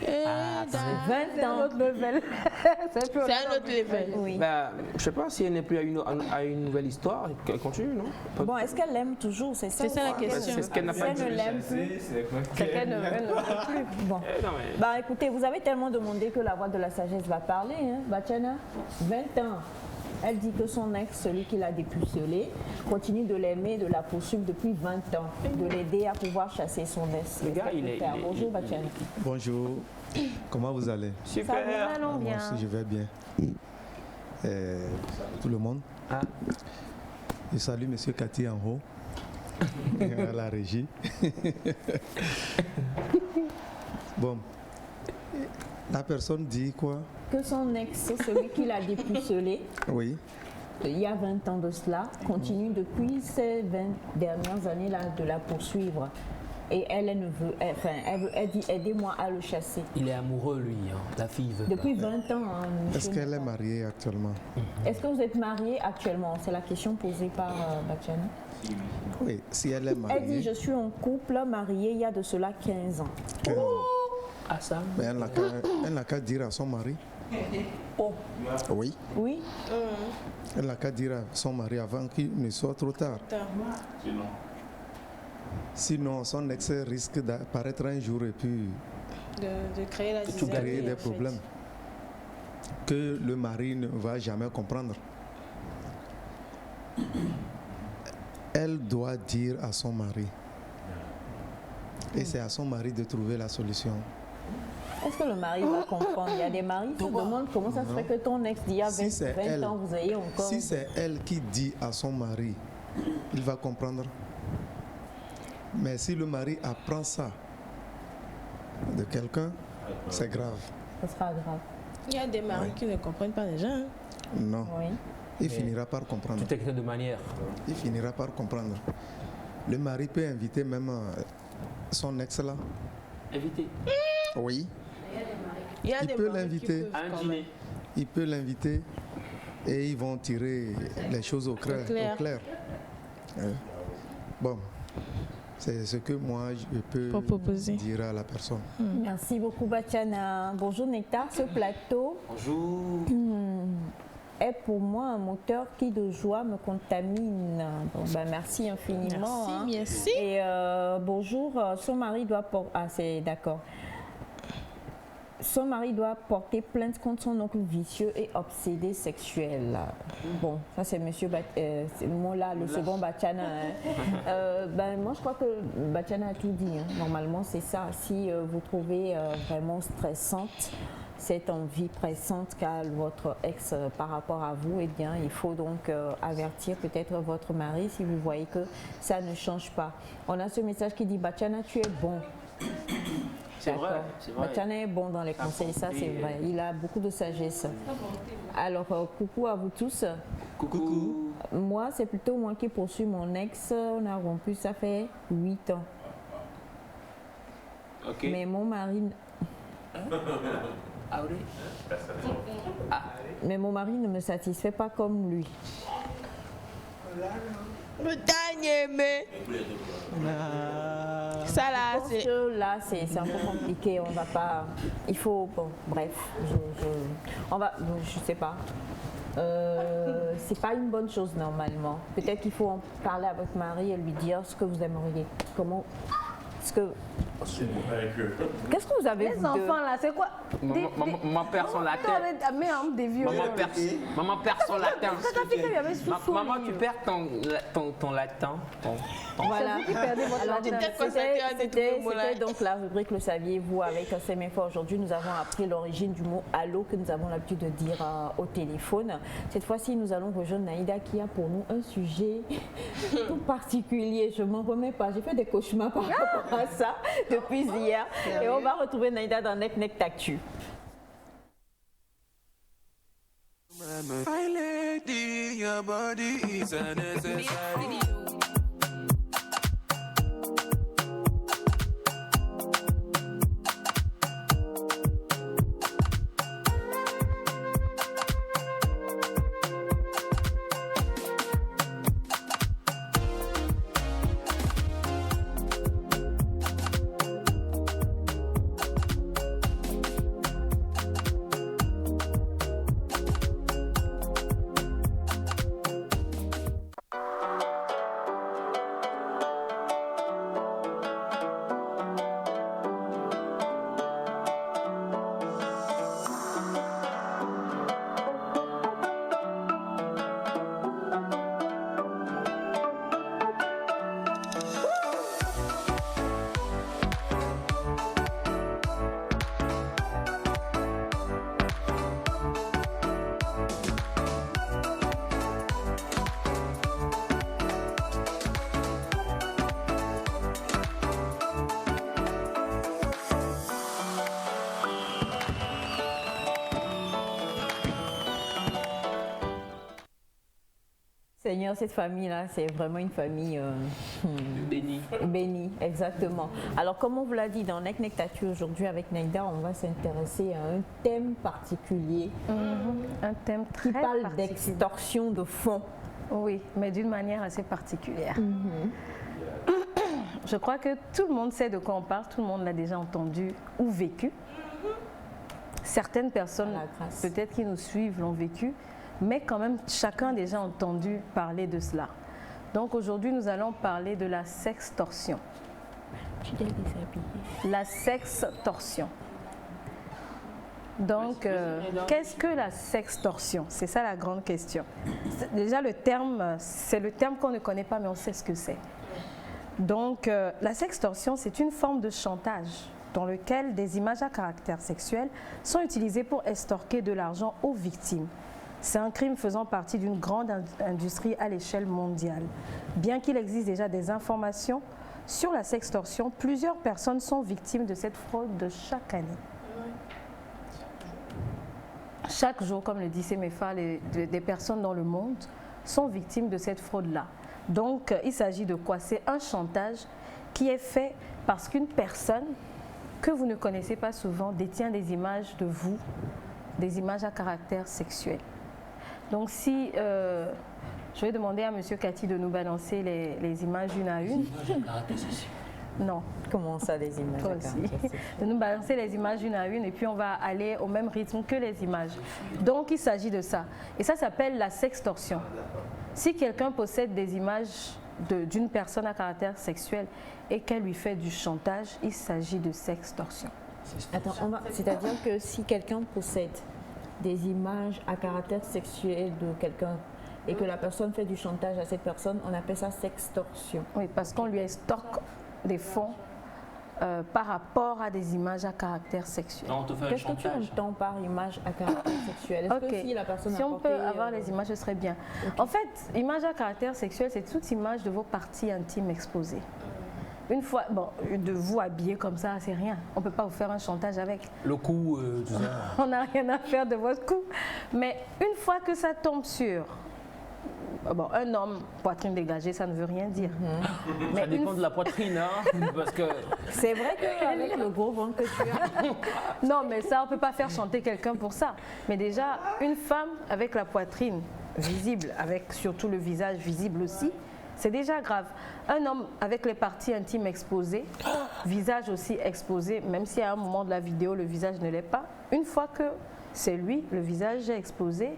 20 ans. C'est un autre level. Oui. Bah, je ne sais pas si elle n'est plus à une nouvelle histoire, qu'elle continue, non? Bon, est-ce qu'elle l'aime toujours? C'est ça la question. C'est ce qu'elle n'a pas dit. Elle ne l'aime plus. C'est qu'elle ne veut plus. Bon. Bah écoutez, vous avez tellement demandé que la voix de la sagesse va parler, hein, Batiana. 20 ans. Elle dit que son ex, celui qui l'a dépucelé, continue de l'aimer et de la poursuivre depuis 20 ans, de l'aider à pouvoir chasser son ex. Le gars, Bonjour, Batiana. Bonjour. Comment vous allez? Super. Allons bien. Moi aussi, je vais bien. Tout le monde. Je salue M. Cathy en haut, à la régie. Bon, la personne dit quoi? Que son ex, celui qui l'a dépucelé, oui, il y a 20 ans de cela, continue depuis ces 20 dernières années-là de la poursuivre. Et elle ne veut, elle dit aidez-moi à le chasser. Il est amoureux, lui, hein. La fille veut. Depuis 20 ans. Hein, est-ce qu'elle est mariée actuellement? Est-ce que vous êtes marié actuellement? C'est la question posée par Batiana. Oui, si elle est mariée. Elle dit je suis en couple marié il y a de cela 15 ans. 15 ans. Ah ça? Mais elle n'a qu'à dire à son mari. Oh. Oui. Oui. Elle n'a qu'à dire à son mari avant qu'il ne soit trop tard. Sinon, son ex risque d'apparaître un jour et puis de créer la de créer des problèmes que le mari ne va jamais comprendre. Elle doit dire à son mari. Et c'est à son mari de trouver la solution. Est-ce que le mari va comprendre? Il y a des maris qui se demandent comment ça se fait que ton ex dit il y a 20 ans, vous ayez encore... Si c'est elle qui dit à son mari, il va comprendre. Mais si le mari apprend ça de quelqu'un, c'est grave. Ce sera grave. Il y a des maris qui ne comprennent pas déjà. Hein? Non. Oui. Il finira par comprendre. Tout est question de manière. Il finira par comprendre. Le mari peut inviter même son ex là. Inviter? Oui. Il peut l'inviter. À un dîner. Il peut l'inviter et ils vont tirer les choses au clair. Bon, c'est ce que moi je peux dire à la personne. Merci beaucoup Batiana. Bonjour Nectar, ce plateau est pour moi un moteur qui de joie me contamine. Bon, merci infiniment. Merci. Et bonjour, son mari doit porter... Ah, c'est d'accord. Son mari doit porter plainte contre son oncle vicieux et obsédé sexuel. Bon, ça c'est monsieur Mola, le second Batiana. Moi je crois que Batiana a tout dit. Normalement c'est ça. Si vous trouvez vraiment stressante cette envie pressante qu'a votre ex par rapport à vous, eh bien il faut donc avertir peut-être votre mari si vous voyez que ça ne change pas. On a ce message qui dit Batiana, tu es bon. C'est vrai. Batiana est bon dans les conseils, ça c'est vrai. Il a beaucoup de sagesse. Alors, coucou à vous tous. Coucou. Moi, c'est plutôt moi qui poursuis mon ex. On a rompu, ça fait 8 ans. Ok. Mais mon mari... Mais mon mari ne me satisfait pas comme lui. Le dernier, mais... Ça là, c'est... Là, c'est un peu compliqué. On va pas... Il faut... Bon, bref. Je sais pas. C'est pas une bonne chose normalement. Peut-être qu'il faut en parler à votre mari et lui dire ce que vous aimeriez. Comment... Qu'est-ce que vous avez Les enfants là, c'est quoi? Maman perd son latin. Maman perd son latin. Maman, tu perds ton latin. Voilà. Alors, c'était donc la rubrique Le saviez-vous avec Semefa. Aujourd'hui, nous avons appris l'origine du mot allô que nous avons l'habitude de dire au téléphone. Cette fois-ci, nous allons rejoindre Naïda qui a pour nous un sujet tout particulier. Je m'en remets pas. J'ai fait des cauchemars par rapport à ça depuis hier. Et on va retrouver Naïda dans Nek Nek Tactu. My lady, your body is a necessary. Seigneur, cette famille-là, c'est vraiment une famille bénie. Bénie, exactement. Alors, comme on vous l'a dit, dans Nek Nek Tactu aujourd'hui avec Naïda, on va s'intéresser à un thème particulier. Un thème très qui parle particulier. D'extorsion de fonds. Oui, mais d'une manière assez particulière. Je crois que tout le monde sait de quoi on parle, tout le monde l'a déjà entendu ou vécu. certaines personnes, peut-être qui nous suivent, l'ont vécu, mais quand même, chacun a déjà entendu parler de cela. Donc aujourd'hui, nous allons parler de la sextorsion. La sextorsion. Donc, qu'est-ce que la sextorsion? C'est ça la grande question. Déjà, le terme, c'est le terme qu'on ne connaît pas, mais on sait ce que c'est. Donc, la sextorsion, c'est une forme de chantage dans lequel des images à caractère sexuel sont utilisées pour extorquer de l'argent aux victimes. C'est un crime faisant partie d'une grande industrie à l'échelle mondiale. Bien qu'il existe déjà des informations sur la sextorsion, plusieurs personnes sont victimes de cette fraude chaque année. Chaque jour, comme le dit Semefa, des personnes dans le monde sont victimes de cette fraude-là. Donc, il s'agit de quoi? C'est un chantage qui est fait parce qu'une personne que vous ne connaissez pas souvent détient des images de vous, des images à caractère sexuel. Donc, si je vais demander à M. Cathy de nous balancer les images une à une. Non. Comment ça, les images? De nous balancer les images une à une et puis on va aller au même rythme que les images. Donc, il s'agit de ça. Et ça s'appelle la sextorsion. Si quelqu'un possède des images d'une personne à caractère sexuel et qu'elle lui fait du chantage, il s'agit de sextorsion. Attends, c'est-à-dire que si quelqu'un possède des images à caractère sexuel de quelqu'un et que la personne fait du chantage à cette personne, on appelle ça sextorsion. Oui, parce qu'on lui extorque des fonds par rapport à des images à caractère sexuel. Qu'est-ce que tu entends par image à caractère sexuel? Est-ce que si la personne on peut avoir les images, ce serait bien. En fait, image à caractère sexuel, c'est toute image de vos parties intimes exposées. Une fois, bon, de vous habiller comme ça, c'est rien. On ne peut pas vous faire un chantage avec. Le cou, tout ça. On n'a rien à faire de votre cou. Mais une fois que ça tombe sur un homme, poitrine dégagée, ça ne veut rien dire. Mais ça dépend de la poitrine, hein, parce que... C'est vrai qu'avec le gros ventre que tu as... Non, mais ça, on ne peut pas faire chanter quelqu'un pour ça. Mais déjà, une femme avec la poitrine visible, avec surtout le visage visible aussi, c'est déjà grave. Un homme avec les parties intimes exposées, visage aussi exposé, même si à un moment de la vidéo, le visage ne l'est pas, une fois que c'est lui, le visage est exposé,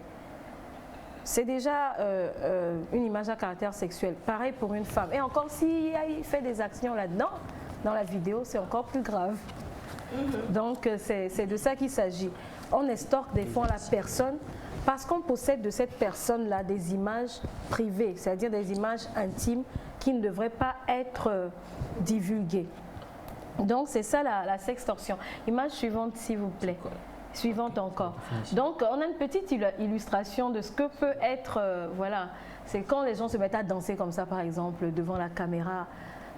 c'est déjà une image à caractère sexuel. Pareil pour une femme. Et encore, s'il fait des actions là-dedans, dans la vidéo, c'est encore plus grave. Donc, c'est de ça qu'il s'agit. On extorque des fonds à la personne parce qu'on possède de cette personne-là des images privées, c'est-à-dire des images intimes qui ne devraient pas être divulguées. Donc, c'est ça la sextorsion. Image suivante, s'il vous plaît. Suivante encore. Donc, on a une petite illustration de ce que peut être, voilà, c'est quand les gens se mettent à danser comme ça, par exemple, devant la caméra,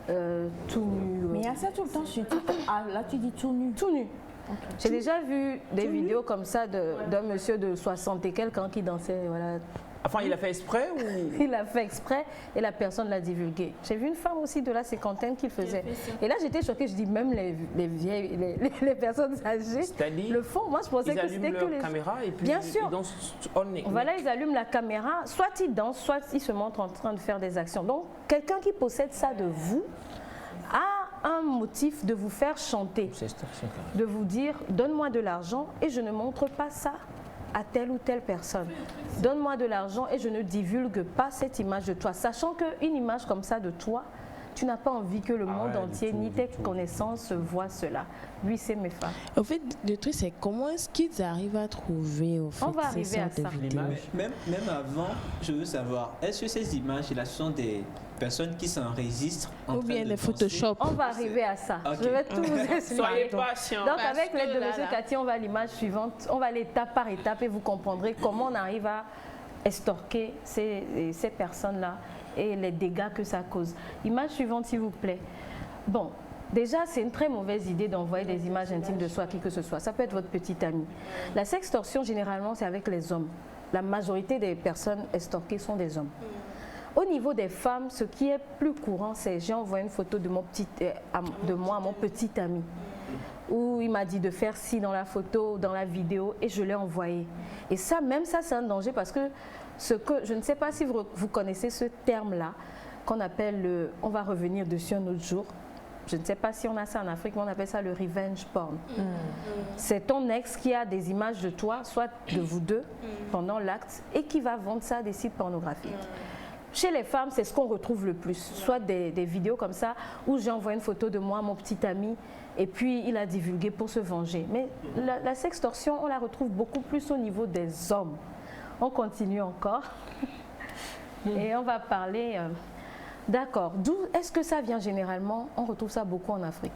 tout nu. Mais il y a ça tout le temps sur TikTok. Ah, là, tu dis tout nu. Tout nu. Okay. J'ai déjà vu des vidéos comme ça d'un monsieur de 60 et quelques ans qui dansait, voilà. Enfin, il a fait exprès ou... Il a fait exprès et la personne l'a divulgué. J'ai vu une femme aussi de la cinquantaine qui le faisait. Et là, j'étais choquée. Je dis, même les vieilles, les personnes âgées le font. Moi, je pensais que c'était que les... caméra et puis bien sûr. Ils dansent on est. Voilà, ils allument la caméra. Soit ils dansent, soit ils se montrent en train de faire des actions. Donc, quelqu'un qui possède ça de vous a un motif de vous faire chanter. De vous dire, donne-moi de l'argent et je ne montre pas ça à telle ou telle personne. Donne-moi de l'argent et je ne divulgue pas cette image de toi. Sachant qu'une image comme ça de toi, tu n'as pas envie que le monde entier ni tes connaissances voient cela. Lui, c'est mes femmes. En fait, le truc, c'est comment est-ce qu'ils arrivent à trouver au fait, on va arriver à ça. Même avant, je veux savoir, est-ce que ces images-là sont des personnes qui s'enregistrent ou bien des Photoshop? On va arriver à ça. Okay. Je vais tout vous expliquer. Soyez patients. Donc, avec l'aide de M. Cathy, on va à l'image suivante. On va aller étape par étape et vous comprendrez comment on arrive à extorquer ces personnes-là et les dégâts que ça cause. Image suivante, s'il vous plaît. Bon, déjà, c'est une très mauvaise idée d'envoyer des images intimes de soi à qui que ce soit. Ça peut être votre petit ami. La sextorsion, généralement, c'est avec les hommes. La majorité des personnes extorquées sont des hommes. Au niveau des femmes, ce qui est plus courant, c'est j'ai envoyé une photo de moi à mon petit ami, où il m'a dit de faire ci dans la photo, dans la vidéo, et je l'ai envoyé. Et ça, même ça, c'est un danger parce que je ne sais pas si vous connaissez ce terme-là, qu'on appelle on va revenir dessus un autre jour, je ne sais pas si on a ça en Afrique, mais on appelle ça le revenge porn. C'est ton ex qui a des images de toi, soit de vous deux, pendant l'acte, et qui va vendre ça à des sites pornographiques. Chez les femmes, c'est ce qu'on retrouve le plus, soit des vidéos comme ça, où j'ai envoyé une photo de moi à mon petit ami, et puis il a divulgué pour se venger. Mais la sextorsion, on la retrouve beaucoup plus au niveau des hommes. On continue encore, et on va parler... D'accord. D'où est-ce que ça vient généralement? On retrouve ça beaucoup en Afrique.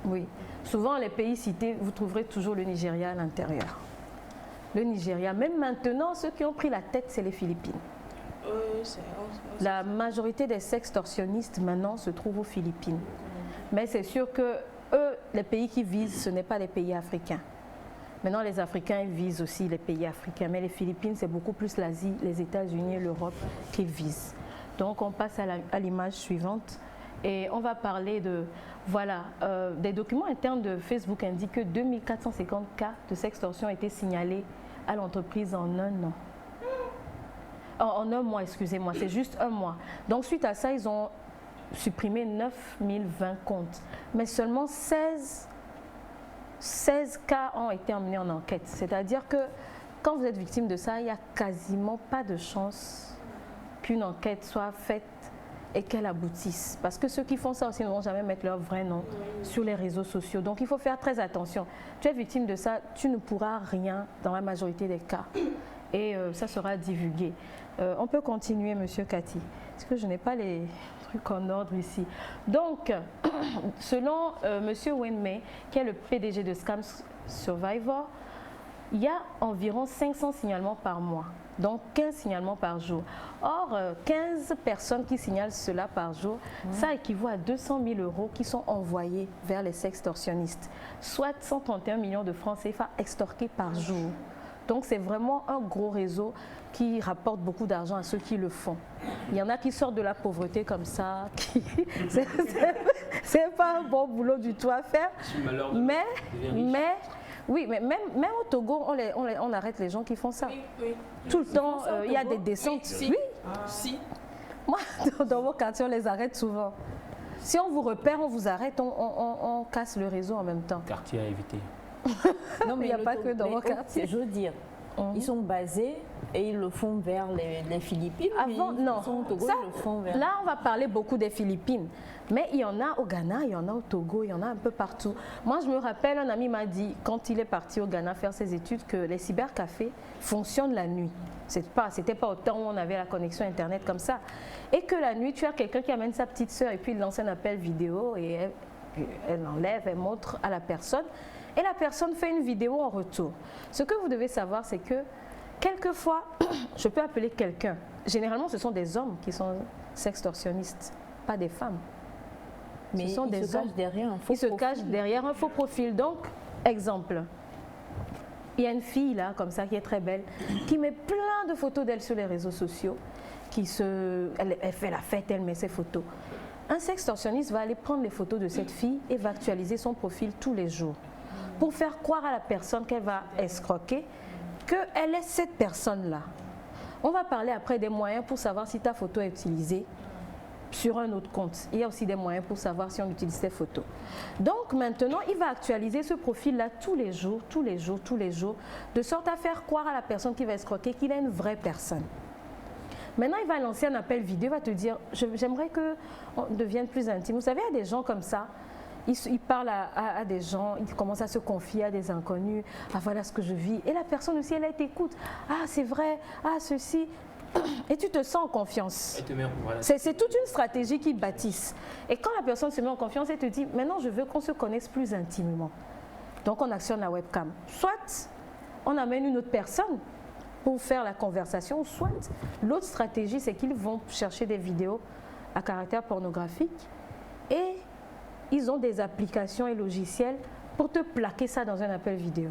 Oui. Souvent, les pays cités, vous trouverez toujours le Nigeria à l'intérieur. Le Nigeria. Même maintenant, ceux qui ont pris la tête, c'est les Philippines. La majorité des sextorsionnistes maintenant se trouvent aux Philippines. Mais c'est sûr que eux, les pays qui visent, ce n'est pas les pays africains. Maintenant, les Africains ils visent aussi les pays africains. Mais les Philippines, c'est beaucoup plus l'Asie, les États-Unis et l'Europe qu'ils visent. Donc, on passe à l'image suivante et on va parler de, voilà, des documents internes de Facebook indiquent que 2450 cas de sextorsion ont été signalés à l'entreprise en un an. En un mois, excusez-moi, c'est juste un mois. Donc, suite à ça, ils ont supprimé 9020 comptes. Mais seulement 16 cas ont été emmenés en enquête. C'est-à-dire que quand vous êtes victime de ça, il n'y a quasiment pas de chance qu'une enquête soit faite et qu'elle aboutisse. Parce que ceux qui font ça aussi ne vont jamais mettre leur vrai nom sur les réseaux sociaux. Donc il faut faire très attention. Tu es victime de ça, tu ne pourras rien dans la majorité des cas. Et ça sera divulgué. On peut continuer, Monsieur Cathy. Parce que je n'ai pas les trucs en ordre ici. Donc, selon Monsieur Wenmei, qui est le PDG de Scam Survivor, il y a environ 500 signalements par mois. Donc 15 signalements par jour. Or, 15 personnes qui signalent cela par jour, ça équivaut à 200 000 € qui sont envoyés vers les sextorsionnistes, soit 131 millions de francs CFA extorqués par jour. Donc c'est vraiment un gros réseau qui rapporte beaucoup d'argent à ceux qui le font. Il y en a qui sortent de la pauvreté comme ça, c'est pas un bon boulot du tout à faire. Oui, mais même au Togo, on arrête les gens qui font ça. Oui. Tout le temps, il y a des descentes. Oui. Si. Moi, dans vos quartiers, on les arrête souvent. Si on vous repère, on vous arrête, on casse le réseau en même temps. Quartier à éviter. Non, mais il n'y a pas que dans vos quartiers. Je veux dire, ils sont basés et ils le font vers les Philippines. Avant, non. Au Togo, ça, ils le font vers... Là, on va parler beaucoup des Philippines. Mais il y en a au Ghana, il y en a au Togo, il y en a un peu partout. Moi, je me rappelle, un ami m'a dit, quand il est parti au Ghana faire ses études, que les cybercafés fonctionnent la nuit. C'était pas au temps où on avait la connexion Internet comme ça. Et que la nuit, tu as quelqu'un qui amène sa petite sœur et puis il lance un appel vidéo et elle enlève, elle montre à la personne. Et la personne fait une vidéo en retour. Ce que vous devez savoir, c'est que quelquefois, je peux appeler quelqu'un. Généralement, ce sont des hommes qui sont sextorsionnistes, pas des femmes. Mais ce sont des hommes. Ils se cachent derrière un faux profil. Donc, exemple, il y a une fille là, comme ça, qui est très belle, qui met plein de photos d'elle sur les réseaux sociaux, elle fait la fête, elle met ses photos. Un sextorsionniste va aller prendre les photos de cette fille et va actualiser son profil tous les jours pour faire croire à la personne qu'elle va escroquer qu'elle est cette personne-là. On va parler après des moyens pour savoir si ta photo est utilisée sur un autre compte. Il y a aussi des moyens pour savoir si on utilise tes photos. Donc maintenant, il va actualiser ce profil-là tous les jours, de sorte à faire croire à la personne qui va escroquer qu'il est une vraie personne. Maintenant, il va lancer un appel vidéo, il va te dire, j'aimerais qu'on devienne plus intime. Vous savez, il y a des gens comme ça, ils parlent à des gens, ils commencent à se confier à des inconnus, ah voilà ce que je vis. Et la personne aussi, elle t'écoute, ah c'est vrai, ah ceci. Et tu te sens en confiance. C'est toute une stratégie qu'ils bâtissent. Et quand la personne se met en confiance, elle te dit, maintenant je veux qu'on se connaisse plus intimement. Donc on actionne la webcam. Soit on amène une autre personne pour faire la conversation, soit l'autre stratégie, c'est qu'ils vont chercher des vidéos à caractère pornographique et ils ont des applications et logiciels pour te plaquer ça dans un appel vidéo.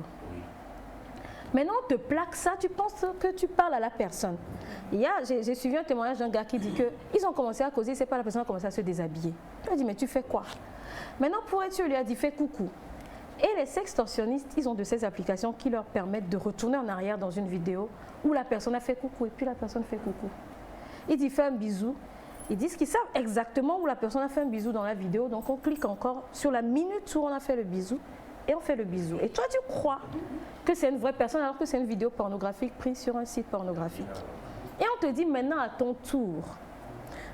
Maintenant, on te plaque ça, tu penses que tu parles à la personne. J'ai suivi un témoignage d'un gars qui dit qu'ils ont commencé à causer, c'est pas la personne qui a commencé à se déshabiller. Je lui ai dit, mais tu fais quoi? Maintenant, pour être sûr, il lui a dit, fais coucou. Et les sextorsionnistes, ils ont de ces applications qui leur permettent de retourner en arrière dans une vidéo où la personne a fait coucou et puis la personne fait coucou. Il dit, fais un bisou. Ils disent qu'ils savent exactement où la personne a fait un bisou dans la vidéo. Donc on clique encore sur la minute où on a fait le bisou et on fait le bisou. Et toi, tu crois que c'est une vraie personne alors que c'est une vidéo pornographique prise sur un site pornographique. Et on te dit maintenant à ton tour,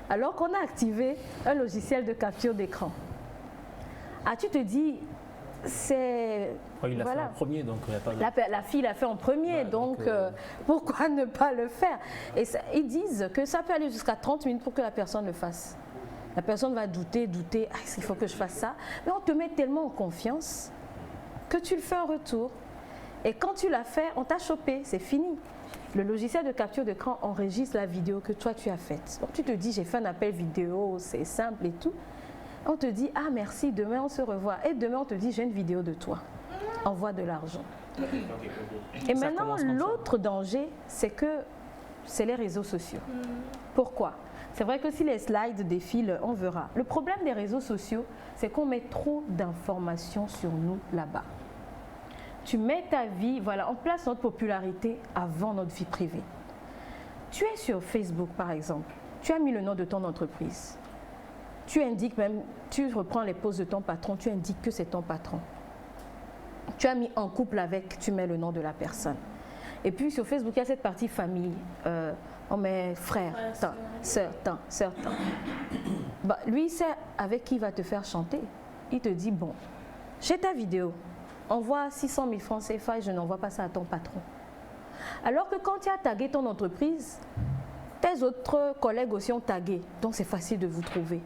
alors qu'on a activé un logiciel de capture d'écran. Ah, tu te dis, c'est... Il l'a fait en premier, donc il n'y a pas de... La fille l'a fait en premier, ouais, donc pourquoi ne pas le faire? Et ça, ils disent que ça peut aller jusqu'à 30 minutes pour que la personne le fasse. La personne va douter, ah, est-ce qu'il faut que je fasse ça? Mais on te met tellement en confiance que tu le fais en retour. Et quand tu l'as fait, on t'a chopé, c'est fini. Le logiciel de capture d'écran enregistre la vidéo que toi tu as faite. Donc tu te dis, j'ai fait un appel vidéo, c'est simple et tout. On te dit, ah merci, demain on se revoit. Et demain on te dit, j'ai une vidéo de toi. Envoie de l'argent. Et maintenant, l'autre danger, c'est que c'est les réseaux sociaux. Pourquoi? C'est vrai que si les slides défilent, on verra. Le problème des réseaux sociaux, c'est qu'on met trop d'informations sur nous là-bas. Tu mets ta vie, voilà, on place notre popularité avant notre vie privée. Tu es sur Facebook, par exemple. Tu as mis le nom de ton entreprise. Tu indiques même, tu reprends les posts de ton patron, tu indiques que c'est ton patron. Tu as mis en couple avec, tu mets le nom de la personne. Et puis sur Facebook, il y a cette partie famille. On met frère, tant, sœur, tant, sœur, tant. Bah, lui, c'est avec qui il va te faire chanter. Il te dit, bon, j'ai ta vidéo. Envoie 600 000 francs CFA et je n'envoie pas ça à ton patron. Alors que quand tu as tagué ton entreprise, tes autres collègues aussi ont tagué. Donc c'est facile de vous trouver.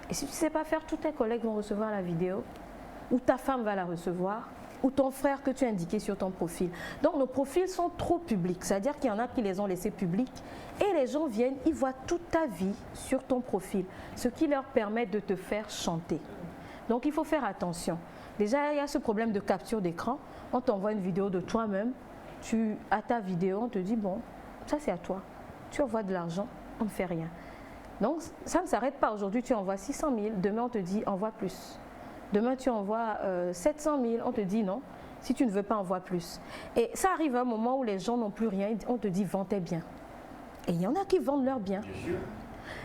Et si tu ne sais pas faire, tous tes collègues vont recevoir la vidéo, ou ta femme va la recevoir, ou ton frère que tu as indiqué sur ton profil. Donc nos profils sont trop publics, c'est-à-dire qu'il y en a qui les ont laissés publics, et les gens viennent, ils voient toute ta vie sur ton profil, ce qui leur permet de te faire chanter. Donc il faut faire attention. Déjà, il y a ce problème de capture d'écran. On t'envoie une vidéo de toi-même, tu as ta vidéo, on te dit, bon, ça c'est à toi. Tu envoies de l'argent, on ne fait rien. Donc ça ne s'arrête pas. Aujourd'hui, tu envoies 600 000, demain on te dit, envoie plus. Demain, tu envoies 700 000, on te dit non. Si tu ne veux pas, envoie plus. Et ça arrive à un moment où les gens n'ont plus rien, on te dit, vends tes biens. Et il y en a qui vendent leurs biens.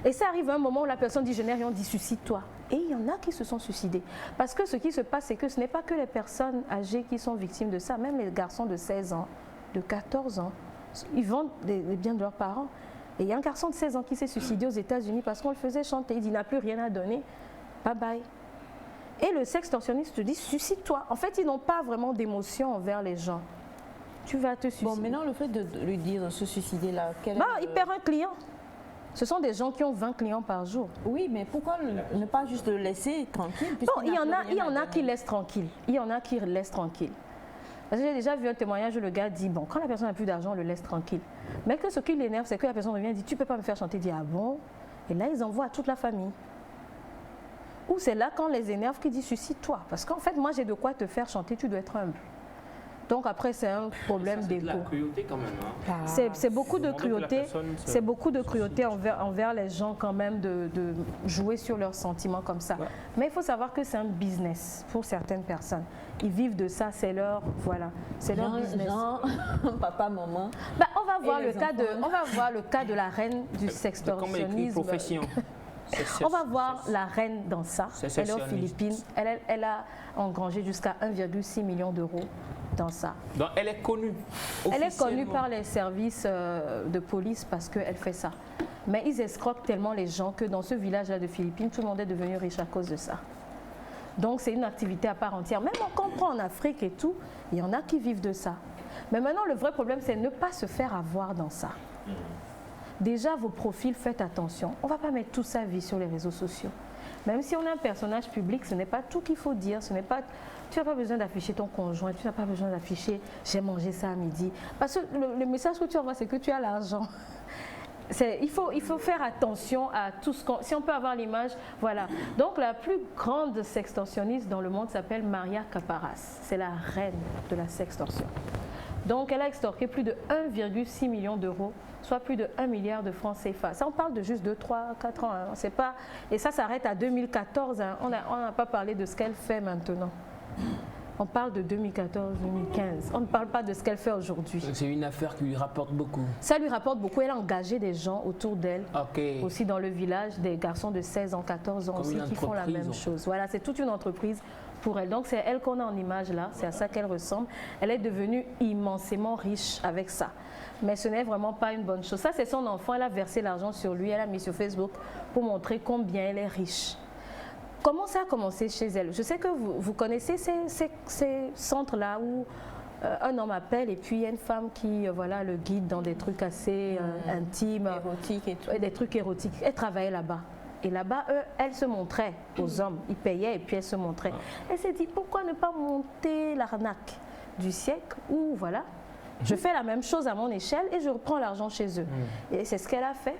Et ça arrive à un moment où la personne dit, je n'ai rien, on dit, suicide-toi. Et il y en a qui se sont suicidés. Parce que ce qui se passe, c'est que ce n'est pas que les personnes âgées qui sont victimes de ça, même les garçons de 16 ans, de 14 ans, ils vendent les biens de leurs parents. Et il y a un garçon de 16 ans qui s'est suicidé aux États-Unis parce qu'on le faisait chanter. Il dit, il n'a plus rien à donner. Bye bye. Et le sextorsionniste te dit, suicide-toi. En fait, ils n'ont pas vraiment d'émotion envers les gens. Tu vas te suicider. Bon, maintenant, le fait de lui dire se suicider là, il perd un client. Ce sont des gens qui ont 20 clients par jour. Oui, mais pourquoi ne pas juste le laisser tranquille? Bon, il y en a qui laissent tranquille. Il y en a qui laissent tranquille. Parce que j'ai déjà vu un témoignage où le gars dit, bon, quand la personne n'a plus d'argent, on le laisse tranquille. Mais que ce qui l'énerve, c'est que la personne revient et dit, tu ne peux pas me faire chanter. Il dit, ah bon? Et là, ils envoient à toute la famille. Ou c'est là quand les énerve qui dit, suicide-toi. Parce qu'en fait, moi, j'ai de quoi te faire chanter, tu dois être humble. Donc après, c'est un problème d'égo. C'est de la cruauté quand même. Hein. C'est beaucoup de cruauté. C'est beaucoup de cruauté envers les gens quand même de jouer sur leurs sentiments comme ça. Ouais. Mais il faut savoir que c'est un business pour certaines personnes. Ils vivent de ça, c'est leur c'est leur business. Papa, maman. Bah, on va voir le cas de la reine du sextorsionnisme. On va voir la reine dans ça. Elle est aux Philippines. Elle a engrangé jusqu'à 1,6 million d'euros dans ça. Donc elle est connue. Elle est connue par les services de police parce qu'elle fait ça. Mais ils escroquent tellement les gens que dans ce village-là de Philippines, tout le monde est devenu riche à cause de ça. Donc c'est une activité à part entière. Même on comprend en Afrique et tout, il y en a qui vivent de ça. Mais maintenant, le vrai problème, c'est ne pas se faire avoir dans ça. Déjà, vos profils, faites attention. On ne va pas mettre toute sa vie sur les réseaux sociaux. Même si on est un personnage public, ce n'est pas tout qu'il faut dire. Tu n'as pas besoin d'afficher ton conjoint, tu n'as pas besoin d'afficher « j'ai mangé ça à midi ». Parce que le message que tu envoies, c'est que tu as l'argent. Il faut faire attention à tout ce qu'on... Si on peut avoir l'image, voilà. Donc la plus grande sextorsionniste dans le monde s'appelle Maria Caparas. C'est la reine de la sextorsion. Donc elle a extorqué plus de 1,6 million d'euros, soit plus de 1 milliard de francs CFA. Ça, on parle de juste 2, 3, 4 ans. Hein. C'est pas... Et ça s'arrête à 2014. Hein. On n'a pas parlé de ce qu'elle fait maintenant. On parle de 2014-2015. On ne parle pas de ce qu'elle fait aujourd'hui. C'est une affaire qui lui rapporte beaucoup. Ça lui rapporte beaucoup. Elle a engagé des gens autour d'elle. Aussi dans le village, des garçons de 16 ans, 14 ans comme aussi qui font la même chose. Voilà, c'est toute une entreprise pour elle. Donc c'est elle qu'on a en image là. C'est à ça qu'elle ressemble. Elle est devenue immensément riche avec ça. Mais ce n'est vraiment pas une bonne chose. Ça, c'est son enfant. Elle a versé l'argent sur lui. Elle a mis sur Facebook pour montrer combien elle est riche. Comment ça a commencé chez elle? Je sais que vous connaissez ces centres-là où un homme appelle et puis il y a une femme qui voilà, le guide dans des trucs assez intimes. Érotiques et tout. Des trucs érotiques. Elle travaillait là-bas. Et là-bas, elle se montrait aux hommes. Ils payaient et puis elle se montrait. Elle s'est dit, pourquoi ne pas monter l'arnaque du siècle où, voilà, je fais la même chose à mon échelle et je reprends l'argent chez eux. Et c'est ce qu'elle a fait.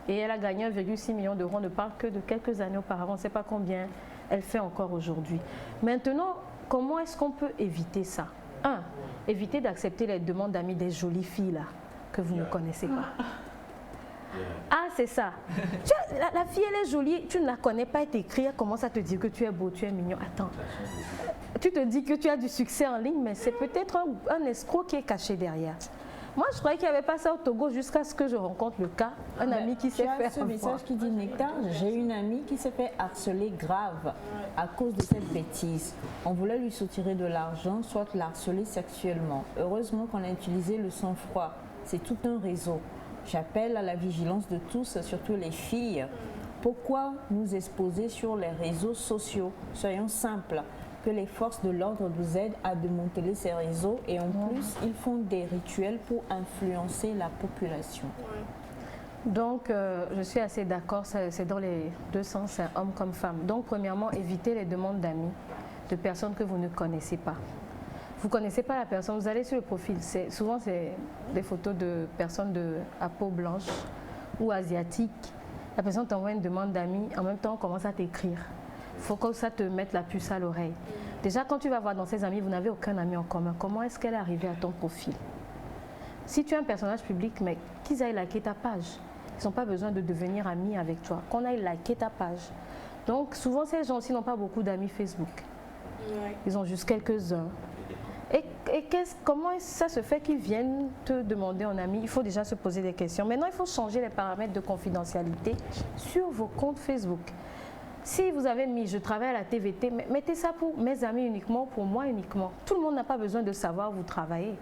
Et elle a gagné 1,6 million d'euros. On ne parle que de quelques années auparavant. On ne sait pas combien elle fait encore aujourd'hui. Maintenant, comment est-ce qu'on peut éviter ça? Éviter d'accepter les demandes d'amis des jolies filles là, que vous ne connaissez pas. Ah, c'est ça. La fille, elle est jolie, tu ne la connais pas, elle t'écrit, elle commence à te dire que tu es beau, tu es mignon. Attends, tu te dis que tu as du succès en ligne, mais c'est peut-être un escroc qui est caché derrière. Moi, je croyais qu'il n'y avait pas ça au Togo jusqu'à ce que je rencontre le cas. Un ami qui s'est fait ce message qui dit, Nectar, j'ai une amie qui s'est fait harceler grave à cause de cette bêtise. On voulait lui soutirer de l'argent, soit l'harceler sexuellement. Heureusement qu'on a utilisé le sang-froid. C'est tout un réseau. J'appelle à la vigilance de tous, surtout les filles. Pourquoi nous exposer sur les réseaux sociaux? Soyons simples. Que les forces de l'ordre nous aident à démanteler ces réseaux et en plus, ils font des rituels pour influencer la population. Donc, je suis assez d'accord, c'est dans les deux sens, homme comme femme. Donc, premièrement, évitez les demandes d'amis, de personnes que vous ne connaissez pas. Vous ne connaissez pas la personne, vous allez sur le profil. Souvent, c'est des photos de personnes à peau blanche ou asiatiques. La personne t'envoie une demande d'amis, en même temps, on commence à t'écrire. Il faut que ça te mette la puce à l'oreille. Déjà, quand tu vas voir dans ses amis, vous n'avez aucun ami en commun. Comment est-ce qu'elle est arrivée à ton profil? Si tu es un personnage public, mais qu'ils aillent liker ta page. Ils n'ont pas besoin de devenir amis avec toi. Qu'on aille liker ta page. Donc, souvent, ces gens aussi n'ont pas beaucoup d'amis Facebook. Ils ont juste quelques-uns. Et comment ça se fait qu'ils viennent te demander en ami? Il faut déjà se poser des questions. Maintenant, il faut changer les paramètres de confidentialité sur vos comptes Facebook. Si vous avez mis « je travaille à la TVT », mettez ça pour mes amis uniquement, pour moi uniquement. Tout le monde n'a pas besoin de savoir où vous travaillez.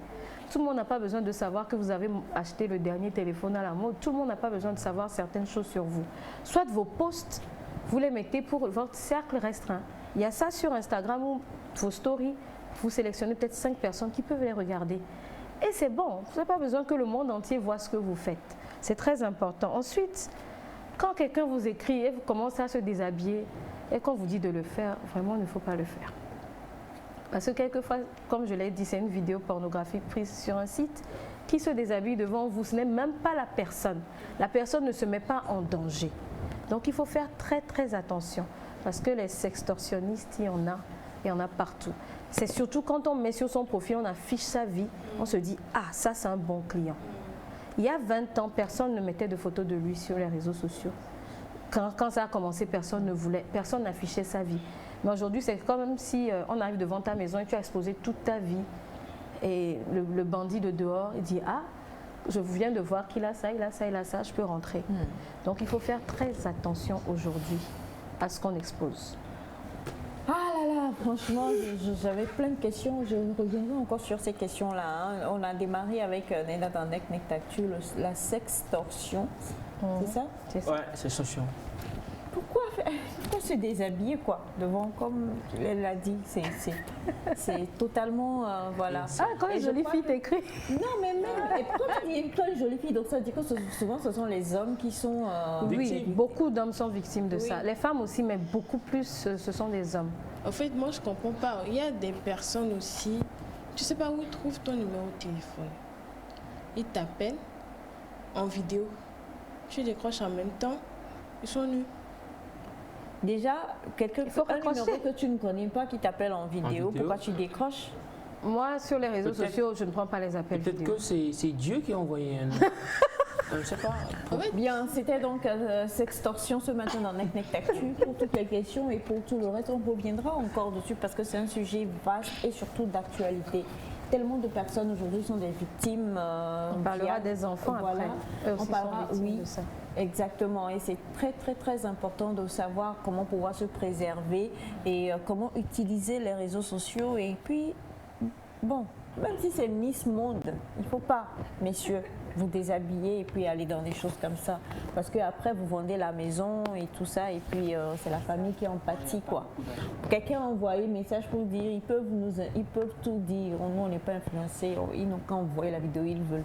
Tout le monde n'a pas besoin de savoir que vous avez acheté le dernier téléphone à la mode. Tout le monde n'a pas besoin de savoir certaines choses sur vous. Soit vos posts, vous les mettez pour votre cercle restreint. Il y a ça sur Instagram où vos stories, vous sélectionnez peut-être 5 personnes qui peuvent les regarder. Et c'est bon, vous n'avez pas besoin que le monde entier voit ce que vous faites. C'est très important. Ensuite, quand quelqu'un vous écrit et vous commencez à se déshabiller et qu'on vous dit de le faire, vraiment, il ne faut pas le faire. Parce que quelquefois, comme je l'ai dit, c'est une vidéo pornographique prise sur un site qui se déshabille devant vous. Ce n'est même pas la personne. La personne ne se met pas en danger. Donc, il faut faire très, très attention. Parce que les sextorsionnistes, il y en a partout. C'est surtout quand on met sur son profil, on affiche sa vie, on se dit « Ah, ça, c'est un bon client ». Il y a 20 ans, personne ne mettait de photos de lui sur les réseaux sociaux. Quand ça a commencé, personne n'affichait sa vie. Mais aujourd'hui, c'est comme si on arrive devant ta maison et tu as exposé toute ta vie. Et le bandit de dehors, il dit « Ah, je viens de voir qu'il a ça, il a ça, il a ça, je peux rentrer. » Donc, il faut faire très attention aujourd'hui à ce qu'on expose. Ah là là, franchement, j'avais plein de questions. Je reviendrai encore sur ces questions-là. Hein. On a démarré avec Nenadandek Nectactu, la sextorsion. C'est ça? Ouais, sextorsion. Pourquoi se déshabiller quoi devant, comme elle l'a dit, c'est totalement voilà. Ah, quand les jolies filles t'écrivent. Non mais même, et pourquoi tu dis toi une jolie fille, donc ça dit que souvent ce sont les hommes qui sont oui, beaucoup d'hommes sont victimes de ça. Les femmes aussi, mais beaucoup plus ce sont des hommes. En fait, moi je comprends pas. Il y a des personnes aussi, tu sais pas où ils trouvent ton numéro de téléphone. Ils t'appellent en vidéo. Tu décroches en même temps, ils sont nus. Déjà, un numéro que tu ne connais pas qui t'appelle en vidéo, pourquoi tu décroches? Moi, sur les réseaux sociaux, je ne prends pas les appels vidéo. Peut-être que c'est Dieu qui a envoyé un... Je ne sais pas. Bien, c'était donc Sextorsion ce matin dans NecNec Actu pour toutes les questions et pour tout le reste. On reviendra encore dessus parce que c'est un sujet vaste et surtout d'actualité. Tellement de personnes aujourd'hui sont des victimes. On parlera des enfants voilà. après. On parlera, oui, de ça. Exactement. Et c'est très, très, très important de savoir comment pouvoir se préserver et comment utiliser les réseaux sociaux. Et puis, bon, même si c'est Miss Monde, il ne faut pas, messieurs, vous déshabiller et puis aller dans des choses comme ça. Parce qu'après, vous vendez la maison et tout ça, et puis c'est la famille qui en pâtit, quoi. Quelqu'un a envoyé un message pour dire, ils peuvent tout dire. Nous, on n'est pas influencés. Ils n'ont qu'à envoyer la vidéo, ils veulent.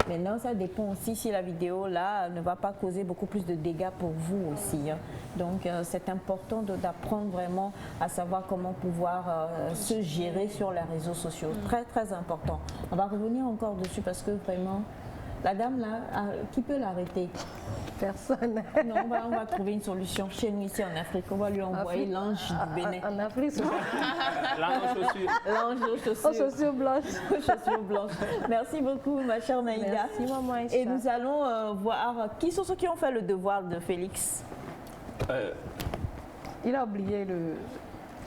Maintenant, ça dépend aussi si la vidéo là ne va pas causer beaucoup plus de dégâts pour vous aussi. Hein. Donc, c'est important d'apprendre vraiment à savoir comment pouvoir se gérer sur les réseaux sociaux. Très, très important. On va revenir encore dessus parce que vraiment, la dame là, qui peut l'arrêter? Personne. Non, on va trouver une solution chez nous ici en Afrique. On va lui envoyer l'ange du Bénin. En Afrique, c'est L'ange aux chaussures. L'ange aux chaussures. aux chaussures blanches. Aux chaussures blanches. Merci beaucoup, ma chère Naïda. Merci, maman Aïcha. Et nous allons voir qui sont ceux qui ont fait le devoir de Félix. Il a oublié le...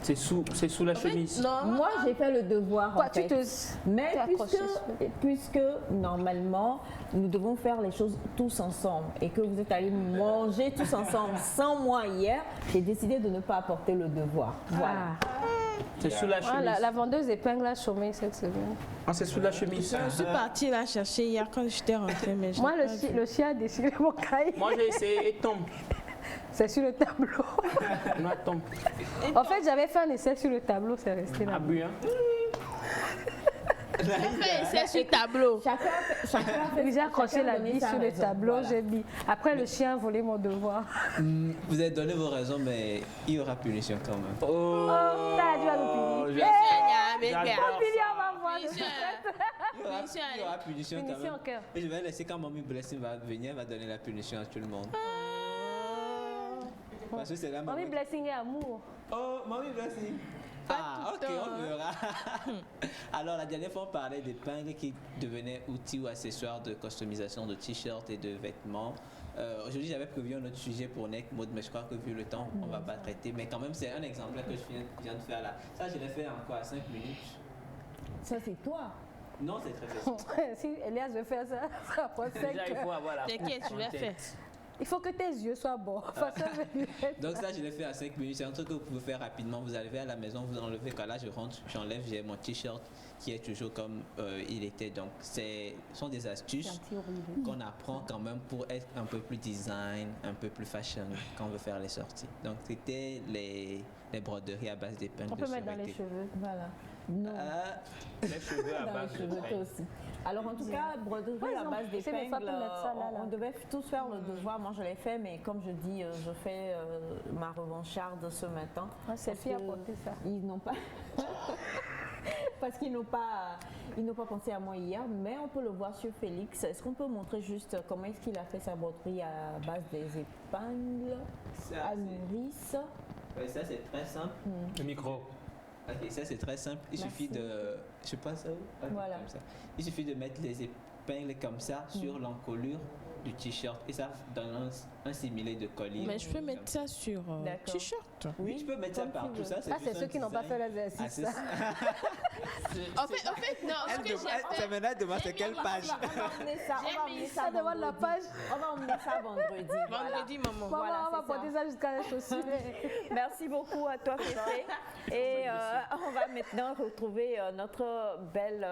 C'est sous la chemise. Non, Moi, j'ai fait le devoir. Quoi, en fait. Mais puisque normalement, nous devons faire les choses tous ensemble et que vous êtes allés manger tous ensemble sans moi hier, j'ai décidé de ne pas apporter le devoir. Voilà. C'est sous la chemise. La vendeuse épingle a chômé cette semaine. Ah, c'est sous la chemise. Je suis partie la chercher hier quand j'étais rentrée. Mais Moi, le chien a déchiré mon cahier. Moi, j'ai essayé et tombe. C'est sur le tableau. Non, tombe. En fait, j'avais fait un essai sur le tableau, c'est resté là. Abus, hein. C'est sur le tableau. Chacun J'ai accroché la bille sur le tableau, j'ai mis. Après, le chien a volé mon devoir. Vous avez donné vos raisons, mais il y aura punition quand même. Oh, ça, tu vas nous punir. On va voir. Il y aura punition quand Punition même. au cœur. Et je vais laisser quand Mommy Blessing va venir, elle va donner la punition à tout le monde. Parce que c'est là, Mommy Blessing et amour. Oh, Mommy Blessing. Ah, ok, on verra. Alors, la dernière fois, on parlait d'épingles qui devenaient outils ou accessoires de customisation de t-shirts et de vêtements. Aujourd'hui, j'avais prévu un autre sujet pour Nec Mode, mais je crois que vu le temps, on ne va pas traiter. Mais quand même, c'est un exemple que je viens de faire là. Ça, je l'ai fait en quoi, 5 minutes. Ça, c'est toi. Non, c'est très facile. Si Elias veut faire ça, ça prend 5 Déjà, il faut heures. avoir la T'inquiète, je vais faire. Il faut que tes yeux soient bons. Donc ça, je l'ai fait à 5 minutes. C'est un truc que vous pouvez faire rapidement. Vous arrivez à la maison, vous enlevez. Quand là, je rentre, j'enlève, j'ai mon t-shirt qui est toujours comme il était. Donc, ce sont des astuces qu'on apprend quand même pour être un peu plus design, un peu plus fashion quand on veut faire les sorties. Donc, c'était les broderies à base d'épingles. On peut mettre dans les cheveux. Voilà. Non. Les cheveux à Dans base les cheveux, toi aussi. Alors en tout cas, broderie à base d'épingles, on devait tous faire le devoir. Moi je l'ai fait, mais comme je dis, je fais ma revancharde ce matin. C'est a porté ça. Ils n'ont pas... Parce qu'ils n'ont pas pensé à moi hier, mais on peut le voir sur Félix. Est-ce qu'on peut montrer juste comment est-ce qu'il a fait sa broderie à base des épingles à nourrice? Oui, ça c'est très simple. Le micro. Ok, ça c'est très simple. Il suffit de... Je passe à où? Voilà. Comme ça. Il suffit de mettre les épingles comme ça sur l'encolure du t-shirt et ça donne un similé de collier. Mais je peux mettre ça sur t-shirt. Oui, tu peux mettre ça partout. Ça, c'est ceux qui n'ont pas fait l'exercice. En fait, non, ce que j'ai fait... C'est maintenant demain, c'est quelle page? On va emmener ça, ça devant la page. On va emmener ça vendredi. Vendredi, maman. Voilà, on va porter ça jusqu'à la chaussure. Merci beaucoup à toi, Féfé. Et on va maintenant retrouver notre belle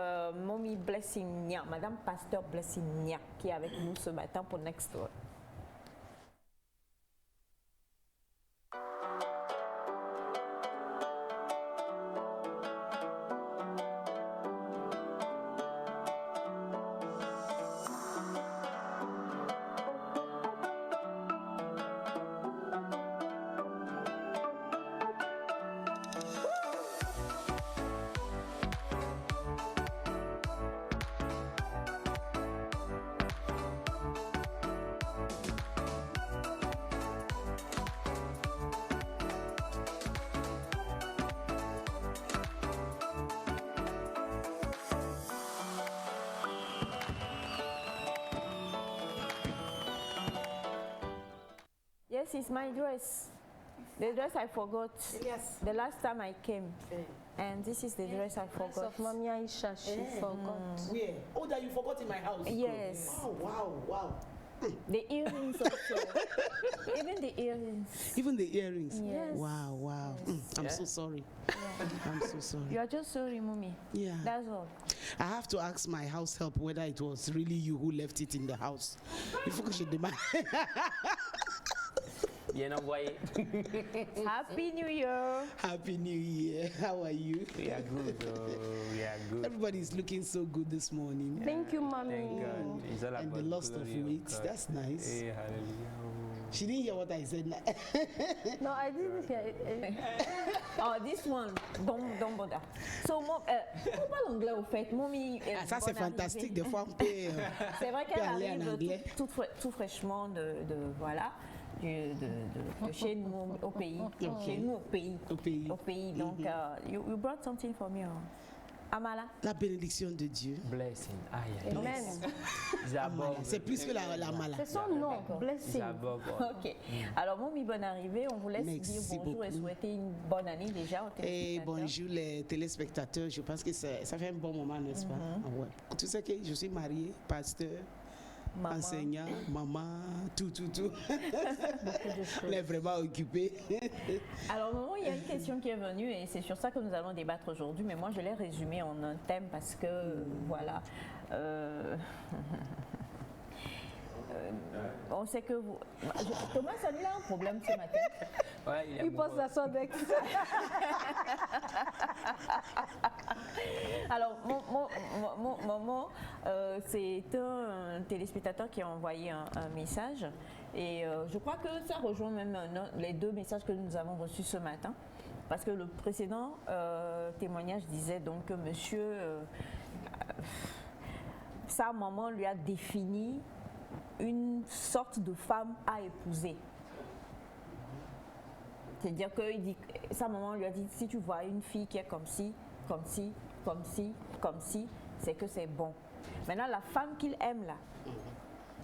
Mommy Blessing, Madame Pasteur Blessing, qui est avec nous ce matin pour Next Door. This is my dress. The dress I forgot. Yes. The last time I came. And this is the dress I forgot. Of Mommy Aisha, she forgot. Where? Oh, that you forgot in my house? Yes. Wow. The earrings also. Even the earrings. Even the earrings? Yes. Wow. Yes. I'm so sorry. Yeah. I'm so sorry. You are just sorry, Mommy. Yeah. That's all. I have to ask my house help whether it was really you who left it in the house. Il faut que je demande. Bien envoyé. Happy New Year. Happy New Year. How are you? We are good. We are good. Everybody's looking so good this morning. Thank you, Mommy. Thank God. It's all And the loss of weight. That's nice. Hey, hallelujah. She didn't hear what I said. No, I didn't hear it. Oh, this one, don't bother. So, pourquoi pas l'anglais au fait, Mommy? Ça c'est fantastique. Des fois, on peut. C'est vrai qu'elle arrive tout fraîchement de voilà. De chez nous au pays. Chez nous au pays. Donc, you brought something for me. Amala. La bénédiction de Dieu. Blessing. Amen. C'est plus que la mala. C'est son nom, blessing. Ok. Alors, Mommy, bonne arrivée. On vous laisse dire bonjour beaucoup. Et souhaiter une bonne année déjà aux téléspectateurs. Et bonjour les téléspectateurs. Je pense que ça fait un bon moment, n'est-ce pas? Ouais. Tu sais que je suis mariée, pasteur. Maman. Enseignant, maman, tout. On est vraiment occupé. Alors, maman, il y a une question qui est venue et c'est sur ça que nous allons débattre aujourd'hui. Mais moi, je l'ai résumée en un thème parce que, voilà. On sait que vous... Thomas, ça lui a un problème ce matin. Ouais, il pense à son ex. Alors, maman, c'est un téléspectateur qui a envoyé un message. Et je crois que ça rejoint même les deux messages que nous avons reçus ce matin. Parce que le précédent témoignage disait donc que monsieur, sa maman lui a défini une sorte de femme à épouser. C'est-à-dire que sa maman lui a dit, si tu vois une fille qui est comme ci, c'est que c'est bon. Maintenant, la femme qu'il aime là,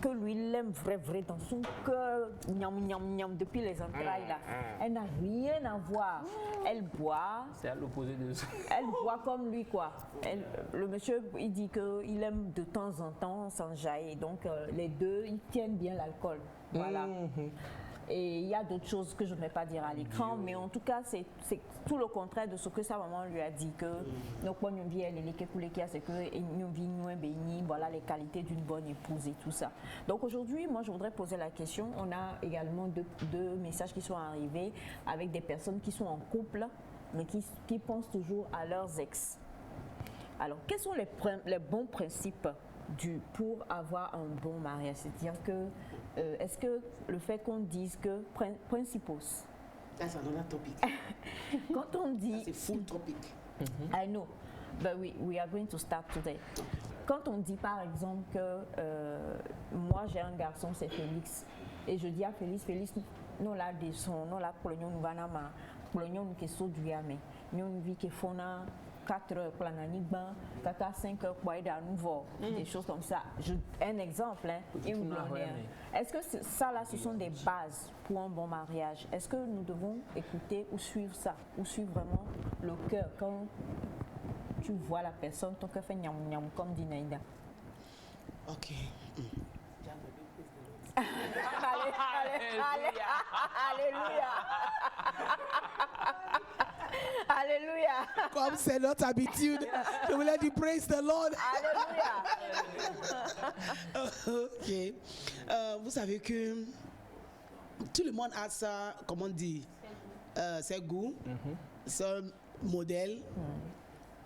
que lui l'aime vrai dans son cœur, depuis les entrailles là, elle n'a rien à voir. Elle boit. C'est à l'opposé de ça. Elle boit comme lui quoi. Le monsieur, il dit qu'il aime de temps en temps s'enjailler. Donc les deux, ils tiennent bien l'alcool. Voilà. Et il y a d'autres choses que je ne vais pas dire à l'écran, mais en tout cas, c'est tout le contraire de ce que sa maman lui a dit, que c'est que voilà les qualités d'une bonne épouse et tout ça. Donc aujourd'hui, moi, je voudrais poser la question. On a également deux messages qui sont arrivés avec des personnes qui sont en couple, mais qui pensent toujours à leurs ex. Alors, quels sont les bons principes pour avoir un bon mariage? C'est-à-dire que est-ce que le fait qu'on dise que principaux, that's another topic. Quand on dit, c'est full topic. I know, but we are going to start today. Quand on dit par exemple que moi j'ai un garçon, c'est Félix, et je dis à Félix, nous là des sons, nous là pour nous vanama, pour nous qui sont du yamé, nous vie qui font 4 heures pour l'ananigban, 5 heures pour aider à nouveau, des choses comme ça. Un exemple, est-ce que ça là, ce sont des bases pour un bon mariage? Est-ce que nous devons écouter ou suivre ça, ou suivre vraiment le cœur quand tu vois la personne, ton cœur fait niam niam comme dit Naïda? Ok. Alléluia. Alléluia. Comme c'est notre habitude, je voulais dire praise the Lord. Alléluia. Ok. Vous savez que tout le monde a ça, comment on dit, ses goûts, son modèle,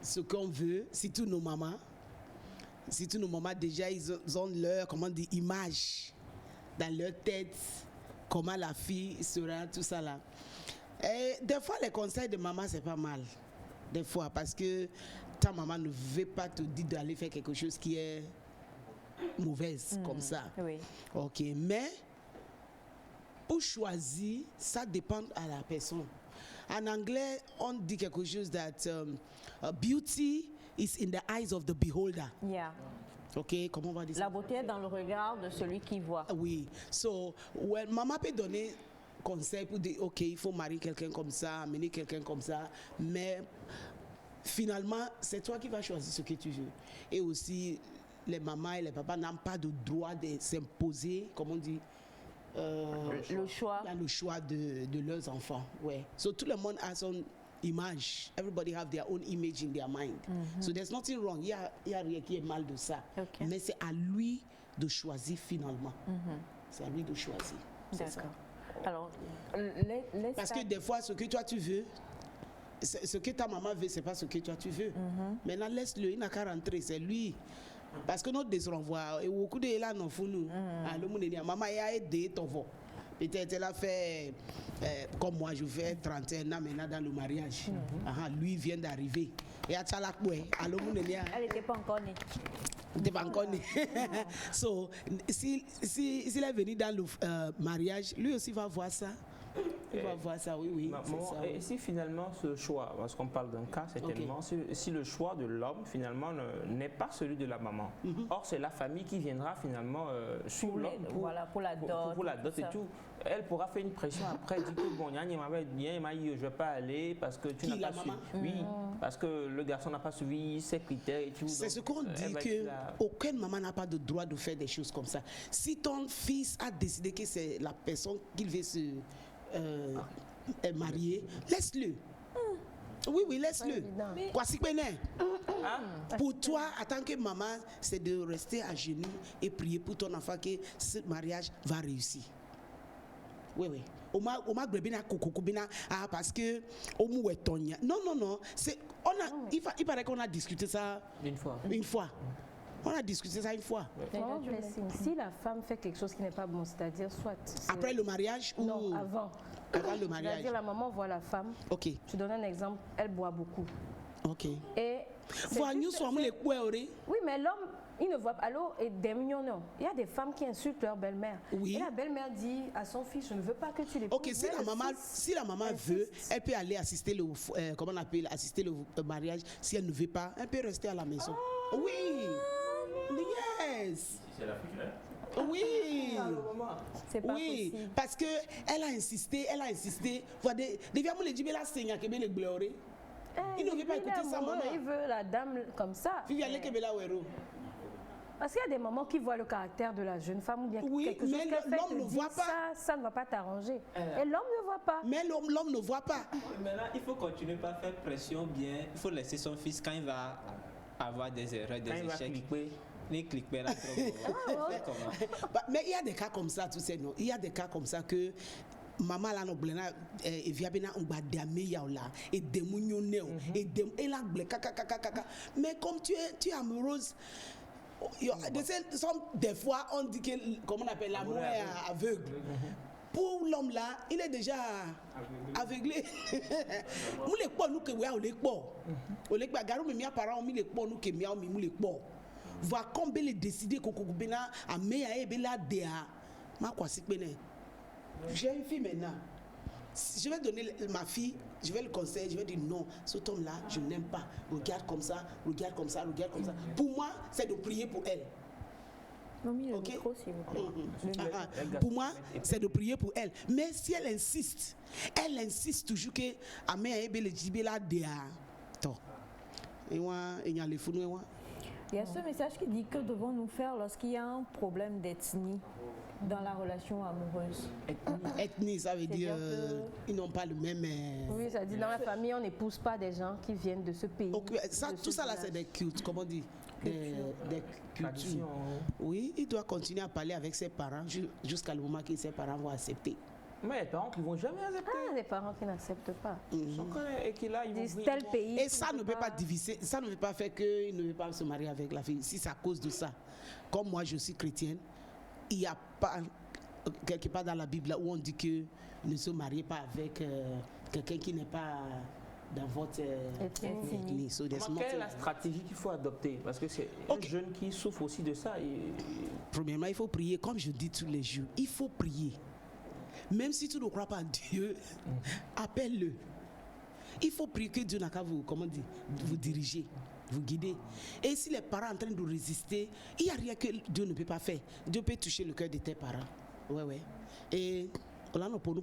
ce qu'on veut, surtout nos mamans. Surtout nos mamans, déjà, ils ont leur, comment on dit, image dans leur tête, comment la fille sera, tout ça là. Et des fois, les conseils de maman, c'est pas mal. Des fois, parce que ta maman ne veut pas te dire d'aller faire quelque chose qui est mauvaise, comme ça. Oui. Ok, mais pour choisir, ça dépend à la personne. En anglais, on dit quelque chose that beauty is in the eyes of the beholder. Yeah. Ok, comment on va dire ça? La beauté est dans le regard de celui qui voit. Oui. So, maman peut donner conseils pour dire, ok, il faut marier quelqu'un comme ça, amener quelqu'un comme ça, mais finalement, c'est toi qui vas choisir ce que tu veux. Et aussi, les mamans et les papas n'ont pas de droit de s'imposer, comme on dit, le choix de leurs enfants. Ouais. So tout le monde a son image. Everybody have their own image in their mind. So there's nothing wrong. Il y a rien qui est mal de ça. Okay. Mais c'est à lui de choisir finalement. C'est à lui de choisir. D'accord. Alors, parce que des fois, ce que toi tu veux, ce que ta maman veut, c'est pas ce que toi tu veux. Maintenant, laisse-le. Il n'a qu'à rentrer. C'est lui. Parce que notre désrenvoi, et beaucoup de là non font nous. Maman a aidé ton voix. Peut-être elle a fait comme moi, je fais 31 ans maintenant dans le mariage. Lui vient d'arriver. Et à Tchalakboué, elle n'était pas encore née. Elle n'était pas encore née. So, s'il est venu dans le mariage, lui aussi va voir ça. Il va voir ça, oui. Et si finalement ce choix, parce qu'on parle d'un cas certainement, si le choix de l'homme finalement n'est pas celui de la maman, or c'est la famille qui viendra finalement sur l'homme pour la dot, pour la dot et tout, elle pourra faire une pression après, dire que bon, je ne vais pas aller parce que tu n'as pas suivi. Oui, parce que le garçon n'a pas suivi ses critères et tout. C'est ce qu'on dit, qu'aucune maman n'a pas de droit de faire des choses comme ça. Si ton fils a décidé que c'est la personne qu'il veut se marié, laisse-le. Oui, laisse-le. Pour toi, en tant que maman, c'est de rester à genoux et prier pour ton enfant que ce mariage va réussir. Oui. Parce que non. Il paraît qu'on a discuté ça une fois. On a discuté ça une fois. Si la femme fait quelque chose qui n'est pas bon, c'est-à-dire soit... Après le mariage ou... Non, avant. Avant le mariage. C'est-à-dire la maman voit la femme. Ok. Je donne un exemple, elle boit beaucoup. Ok. Et... Oui, mais l'homme, il ne voit pas. Alors, et des millions, non. Il y a des femmes qui insultent leur belle-mère. Oui. Et la belle-mère dit à son fils, je ne veux pas que tu l'épouses. Ok, si la maman veut, elle peut aller assister assister le mariage. Si elle ne veut pas, elle peut rester à la maison. Oui. Yes. C'est la future. Oui. C'est pas possible. Parce que elle a insisté. Il ne veut pas écouter sa maman. Il veut la dame comme ça. Parce qu'il y a des mamans qui voient le caractère de la jeune femme ou bien quelque chose qu'elle fait, l'homme ne voit pas. Ça ne va pas t'arranger. Et l'homme ne voit pas. Mais l'homme ne voit pas. Maintenant, il faut continuer par faire pression bien. Il faut laisser son fils quand il va avoir des erreurs, des échecs. Mais il y a des cas comme ça, tu sais, non? Il y a des cas comme ça que maman là no blena et via bena ngbadame yaola et demunioneo et la ble kaka. Mais comme tu es amoureuse, des fois on dit que comment on appelle l'amour est aveugle. Pour l'homme là, il est déjà aveuglé. Nous les pas nous que ouais on les pas garou mais mes parents ont mis les pas nous que nous les pas. Va combien les décider kokokubena a meya ebela dea ma kwasi pene. J'ai une fille maintenant. Je vais donner ma fille, je vais le conseiller, je vais dire non, cet homme là, je n'aime pas. Regarde comme ça. Pour moi, c'est de prier pour elle. Okay. Pour moi, c'est de prier pour elle. Mais si elle insiste toujours que Amé Ebele Jibela Dea. Il y a ce message qui dit que devons-nous faire lorsqu'il y a un problème d'ethnie dans la relation amoureuse. Ethnie, ça veut dire ils n'ont pas le même... Oui, ça dit dans la famille, on n'épouse pas des gens qui viennent de ce pays. Okay. Tout ça là, c'est des cultes, comment on dit, des cultures. Oui, il doit continuer à parler avec ses parents jusqu'à le moment que ses parents vont accepter. Mais les parents qui ne vont jamais accepter. Les parents qui n'acceptent pas. Et qui là, ils disent tel pays. Et ça ne peut pas diviser, ça ne veut pas faire qu'il ne veut pas se marier avec la fille. Si c'est à cause de ça, comme moi je suis chrétienne, il n'y a pas quelque part dans la Bible où on dit que ne se mariez pas avec quelqu'un qui n'est pas dans votre ethnie. Quelle est la stratégie qu'il faut adopter? Parce que c'est un jeune qui souffre aussi de ça. Premièrement, il faut prier, comme je dis tous les jours. Il faut prier. Même si tu ne crois pas en Dieu, appelle-le. Il faut prier que Dieu n'a qu'à vous, vous diriger, vous guider. Et si les parents sont en train de résister, il n'y a rien que Dieu ne peut pas faire. Dieu peut toucher le cœur de tes parents. Ouais. Et là non pour nous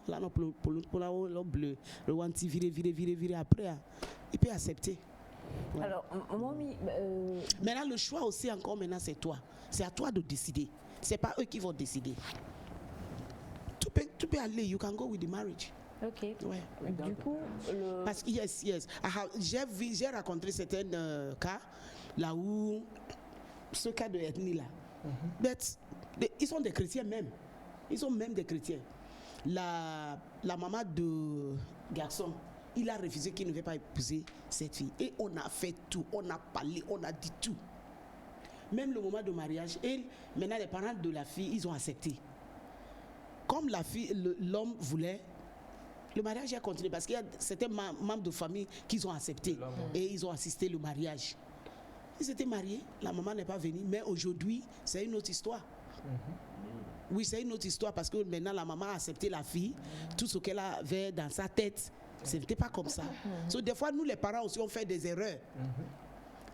là non pour nous le bleu le wanti virer après il peut accepter. Ouais. Alors maintenant le choix aussi encore maintenant c'est toi, c'est à toi de décider, c'est pas eux qui vont décider. Tu peux aller, you can go with the marriage. Ok. Ouais. Du coup, parce que j'ai rencontré certains cas là où ce cas de ethnie là, ils sont des chrétiens même. Ils sont même des chrétiens. La maman de garçon, il a refusé qu'il ne veut pas épouser cette fille. Et on a fait tout, on a parlé, on a dit tout. Même le moment de mariage, maintenant les parents de la fille, ils ont accepté. Comme l'homme voulait, le mariage a continué parce qu'il y a certains membres de famille qui ont accepté et ils ont assisté au mariage. Ils étaient mariés, la maman n'est pas venue, mais aujourd'hui, c'est une autre histoire. Oui, c'est une autre histoire parce que maintenant la maman a accepté la fille, tout ce qu'elle avait dans sa tête, ce n'était pas comme ça. So, des fois, nous les parents aussi, on fait des erreurs.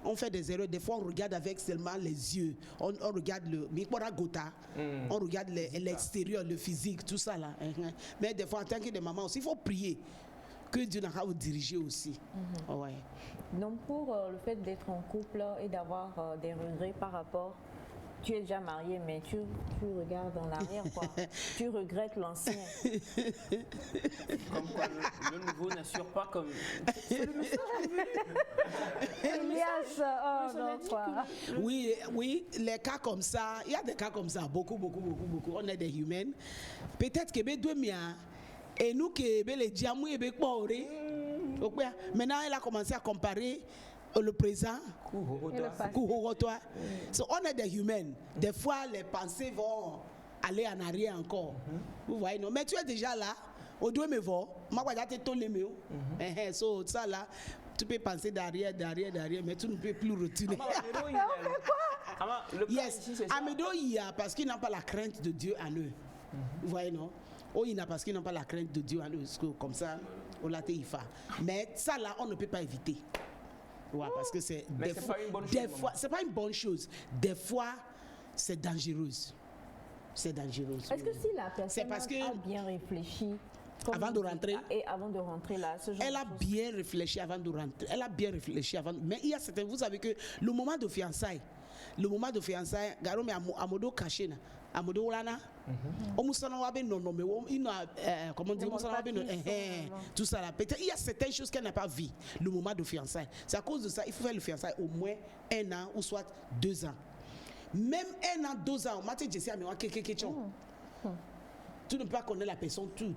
On fait des erreurs. Des fois, on regarde avec seulement les yeux. On regarde on regarde l'extérieur, le physique, tout ça là. Mais des fois, en tant que des mamans aussi, il faut prier que Dieu n'a qu'à vous diriger aussi. Ouais. Donc, pour le fait d'être en couple et d'avoir des regrets par rapport, tu es déjà marié, mais tu regardes en arrière, quoi. Tu regrettes l'ancien. Comme quoi, le nouveau n'assure pas comme... C'est le message Oui, les cas comme ça, il y a des cas comme ça, beaucoup. On est des humains. Peut-être que et nous que les diamants et maintenant elle a commencé à comparer le présent. So, on est des humains. Des fois les pensées vont aller en arrière encore. Vous voyez, non? Mais tu es déjà là. Au doigt me va. So ça là, tu peux penser d'arrière, mais tu ne peux plus retourner. Yes, Amedo y a parce qu'il n'a pas la crainte de Dieu en eux. Vous voyez, non? Oh, il n'a parce qu'il n'a pas la crainte de Dieu en eux. Comme ça, on l'a fait. Mais ça là, on ne peut pas éviter. Ouais, parce que c'est des fois, c'est pas une bonne chose. Des fois, c'est dangereux. C'est dangereux. Est-ce que si la personne a bien réfléchi avant de rentrer et avant de rentrer là, elle a bien réfléchi avant de rentrer. Elle a bien réfléchi avant. Mais il y a certains, vous savez que le moment de fiançailles, Garo me amodo caché na. Amodo lana. Omusana wabe non mais comment dire omusana wabe non tout ça là. Peut-être il y a certaines choses qu'elle n'a pas vues le moment de fiançailles. C'est à cause de ça, il faut faire le fiançailles au moins 1 an ou soit 2 ans. Même 1 an, 2 ans, Mathieu Jessie a mis quelques questions. Tu ne peux pas connaître la personne tout.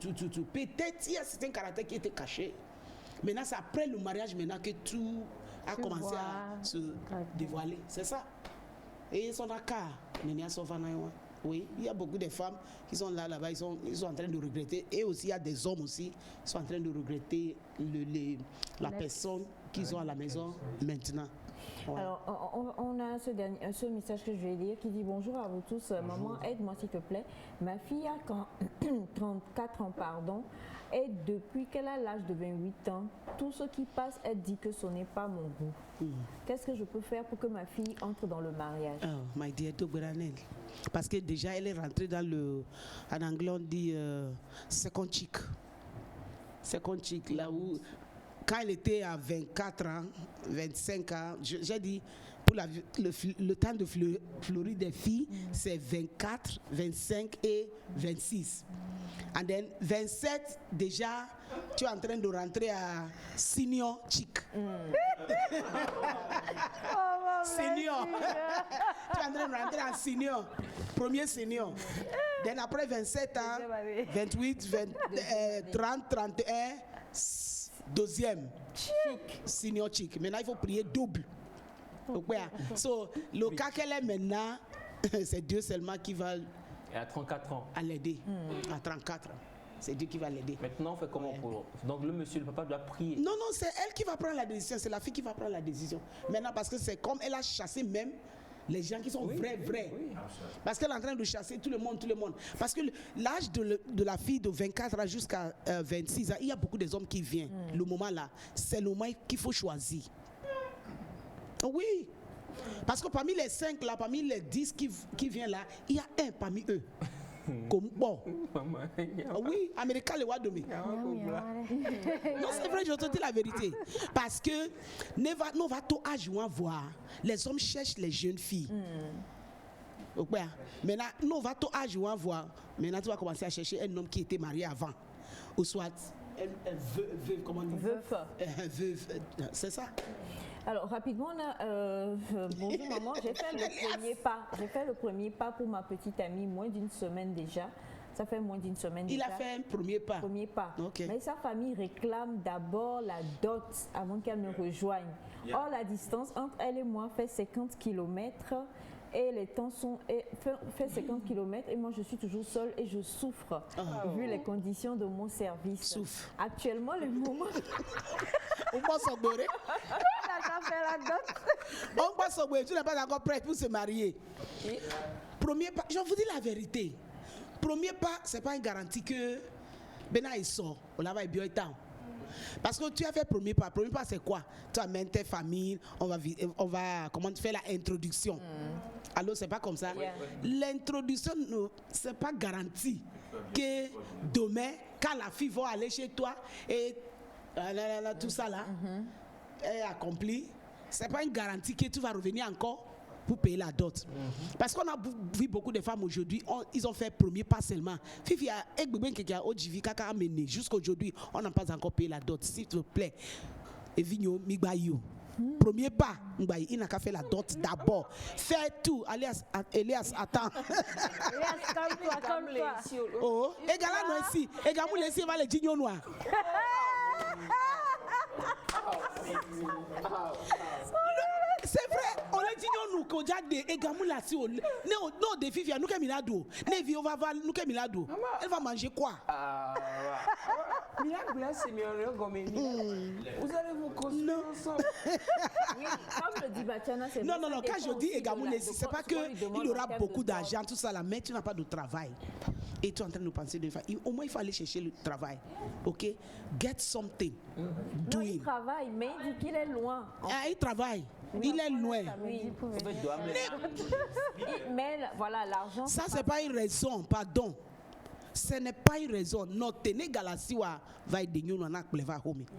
Peut-être il y a certains caractères qui étaient cachés. Maintenant c'est après le mariage maintenant que tout a commencé à se dévoiler. C'est ça. Et ils sont d'accord. Oui, il y a beaucoup de femmes qui sont là-bas, ils sont en train de regretter. Et aussi, il y a des hommes aussi qui sont en train de regretter la personne qu'ils ont à la maison maintenant. Ouais. Alors, on a ce message que je vais lire qui dit: bonjour à vous tous. Bonjour. Maman, aide-moi s'il te plaît. Ma fille a 34 ans, et depuis qu'elle a l'âge de 28 ans, tout ce qui passe, elle dit que ce n'est pas mon goût. Qu'est-ce que je peux faire pour que ma fille entre dans le mariage? Oh, my dear, parce que déjà, elle est rentrée dans en anglais, on dit second chick. Second chick, là où, quand elle était à 24 ans, 25 ans, j'ai dit, pour le temps de fleurir des filles, c'est 24, 25 et 26. And then 27, déjà, tu es en train de rentrer à senior chick. Senior. Tu es en train de rentrer en senior. Premier senior. Then après 27 ans, 28, 30, 31, deuxième. Chic. Senior chick. Maintenant, il faut prier double. So, le cas qu'elle est maintenant, c'est Dieu seulement qui va... Et à 34 ans. À l'aider. À 34 ans. C'est Dieu qui va l'aider. Maintenant, on fait comment pour... Donc, le papa doit prier. Non, c'est elle qui va prendre la décision. C'est la fille qui va prendre la décision. Maintenant, parce que c'est comme elle a chassé même les gens qui sont vrais. Oui. Parce qu'elle est en train de chasser tout le monde. Parce que l'âge de la fille de 24 ans jusqu'à 26 ans, il y a beaucoup d'hommes qui viennent. Le moment là, c'est le moment qu'il faut choisir. Oui. Parce que parmi les 5 là, parmi les 10 qui viennent là, il y a un parmi eux. comme bon. Oui, américain le wa domi. Non, c'est vrai, je te dis la vérité. Parce que nous va tout âge voir. Les hommes cherchent les jeunes filles. Maintenant, nous va tout âge voir. Maintenant, tu vas commencer à chercher un homme qui était marié avant. Ou soit veuve, comment on dit? Veuve, c'est ça. Alors, rapidement, bonjour maman, j'ai fait le premier pas. J'ai fait le premier pas pour ma petite amie, moins d'une semaine déjà. Ça fait moins d'une semaine déjà. Il a fait un premier pas. Premier pas. Okay. Mais sa famille réclame d'abord la dot avant qu'elle me rejoigne. Or, la distance entre elle et moi fait 50 km. Et les temps sont fait 50 km et moi je suis toujours seule et je souffre vu les conditions de mon service. Actuellement, le moment. On va s'emborrer. On va s'emborrer. Tu n'es pas encore prête pour se marier. Premier pas, je vous dis la vérité. Premier pas, c'est pas une garantie que Bena il sort. On la va et bien temps. Parce que tu as fait premier pas. Premier pas, c'est quoi? Tu amènes tes familles, on va comment tu fais la introduction. Alors, c'est pas comme ça. L'introduction, c'est pas garanti que demain, quand la fille va aller chez toi et tout ça là est accompli, c'est pas une garantie que tu vas revenir encore pour payer la dot. Parce qu'on a vu beaucoup de femmes aujourd'hui, ils ont fait premier pas seulement. Fifi a mené jusqu'aujourd'hui, on n'a pas encore payé la dot. S'il te plaît, Evigno Migbayo. Premier pas, il n'a qu'à faire la dot d'abord. Fais tout, Elias, attends. Elias, calme-toi. Oh, et gars là, non, ici. Et gars, vous laissez, va les dignos noirs. C'est vrai, on a dit nous qu'on a des égamoula si on non des filles nous Milado, Nevi on va nous Milado. Elle va manger quoi? Milado c'est mieux comme vous allez vous construire ensemble. Oui, comme le dit Batiana, c'est non, quand je dis égamoula, c'est pas que il aura beaucoup d'argent tout ça là, mais tu n'as pas de travail. Et tu es en train de penser de faire. Au moins il faut aller chercher le travail. OK? Get something. Do it. Il travaille, mais il dit qu'il est loin. Il travaille. Il est loin. Oui. Mais voilà, l'argent. Ça, c'est pas une raison, pardon. Ce n'est pas une raison. Notre Négalasiwa va être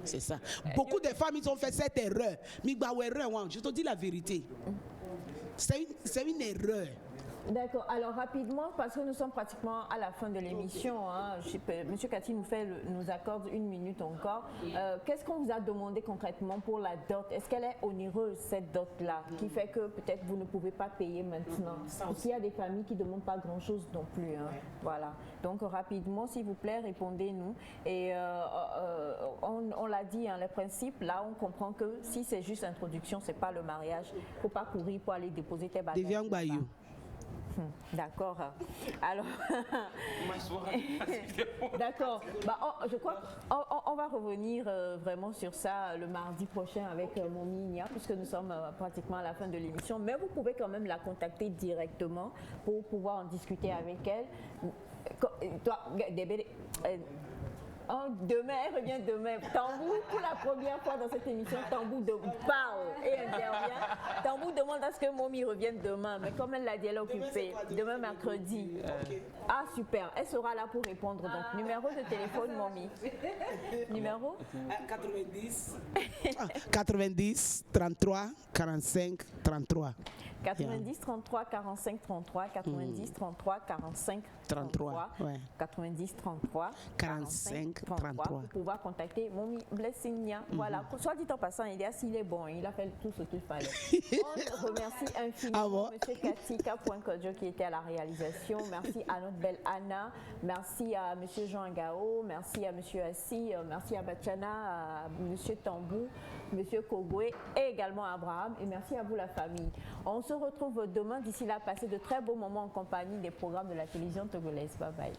c'est ça. Beaucoup de femmes, ils ont fait cette erreur. Je te dis la vérité. C'est une erreur. D'accord. Alors rapidement, parce que nous sommes pratiquement à la fin de l'émission, Monsieur Cathy nous accorde 1 minute encore. Qu'est-ce qu'on vous a demandé concrètement pour la dot? Est-ce qu'elle est onéreuse, cette dot-là, qui fait que peut-être vous ne pouvez pas payer maintenant? Parce qu'il y a des familles qui ne demandent pas grand-chose non plus. Voilà. Donc rapidement, s'il vous plaît, répondez-nous. Et on l'a dit, le principe, là, on comprend que si c'est juste introduction, c'est pas le mariage. Il ne faut pas courir pour aller déposer tes bagages. D'accord. Alors, d'accord. Je crois qu'on va revenir vraiment sur ça le mardi prochain avec Momi Nia, puisque nous sommes pratiquement à la fin de l'émission. Mais vous pouvez quand même la contacter directement pour pouvoir en discuter avec elle. Demain, elle revient demain. Tambou, pour la première fois dans cette émission, Tambou parle et intervient. Tambou demande à ce que Momi revienne demain, mais comme elle l'a dit, elle est occupée. Demain, mercredi. Ah, super. Elle sera là pour répondre. Donc, numéro de téléphone, Momi. Numéro 90 33 45 33. 90 33 45 33, 90 33 45 33, 90 33 45 33 pour pouvoir contacter Momi Blessinia. Voilà, soit dit en passant, s'il est bon, il a fait tout ce qu'il fallait. On remercie infiniment M. Katika Poinkodjo qui était à la réalisation. Merci à notre belle Anna, merci à M. Jean Gao, merci à M. Assi, merci à Batiana, à M. Tambou, M. Kogwe et également à Abraham. Et merci à vous la famille. On se retrouve demain. D'ici là, passez de très beaux moments en compagnie des programmes de la télévision togolaise. Bye bye.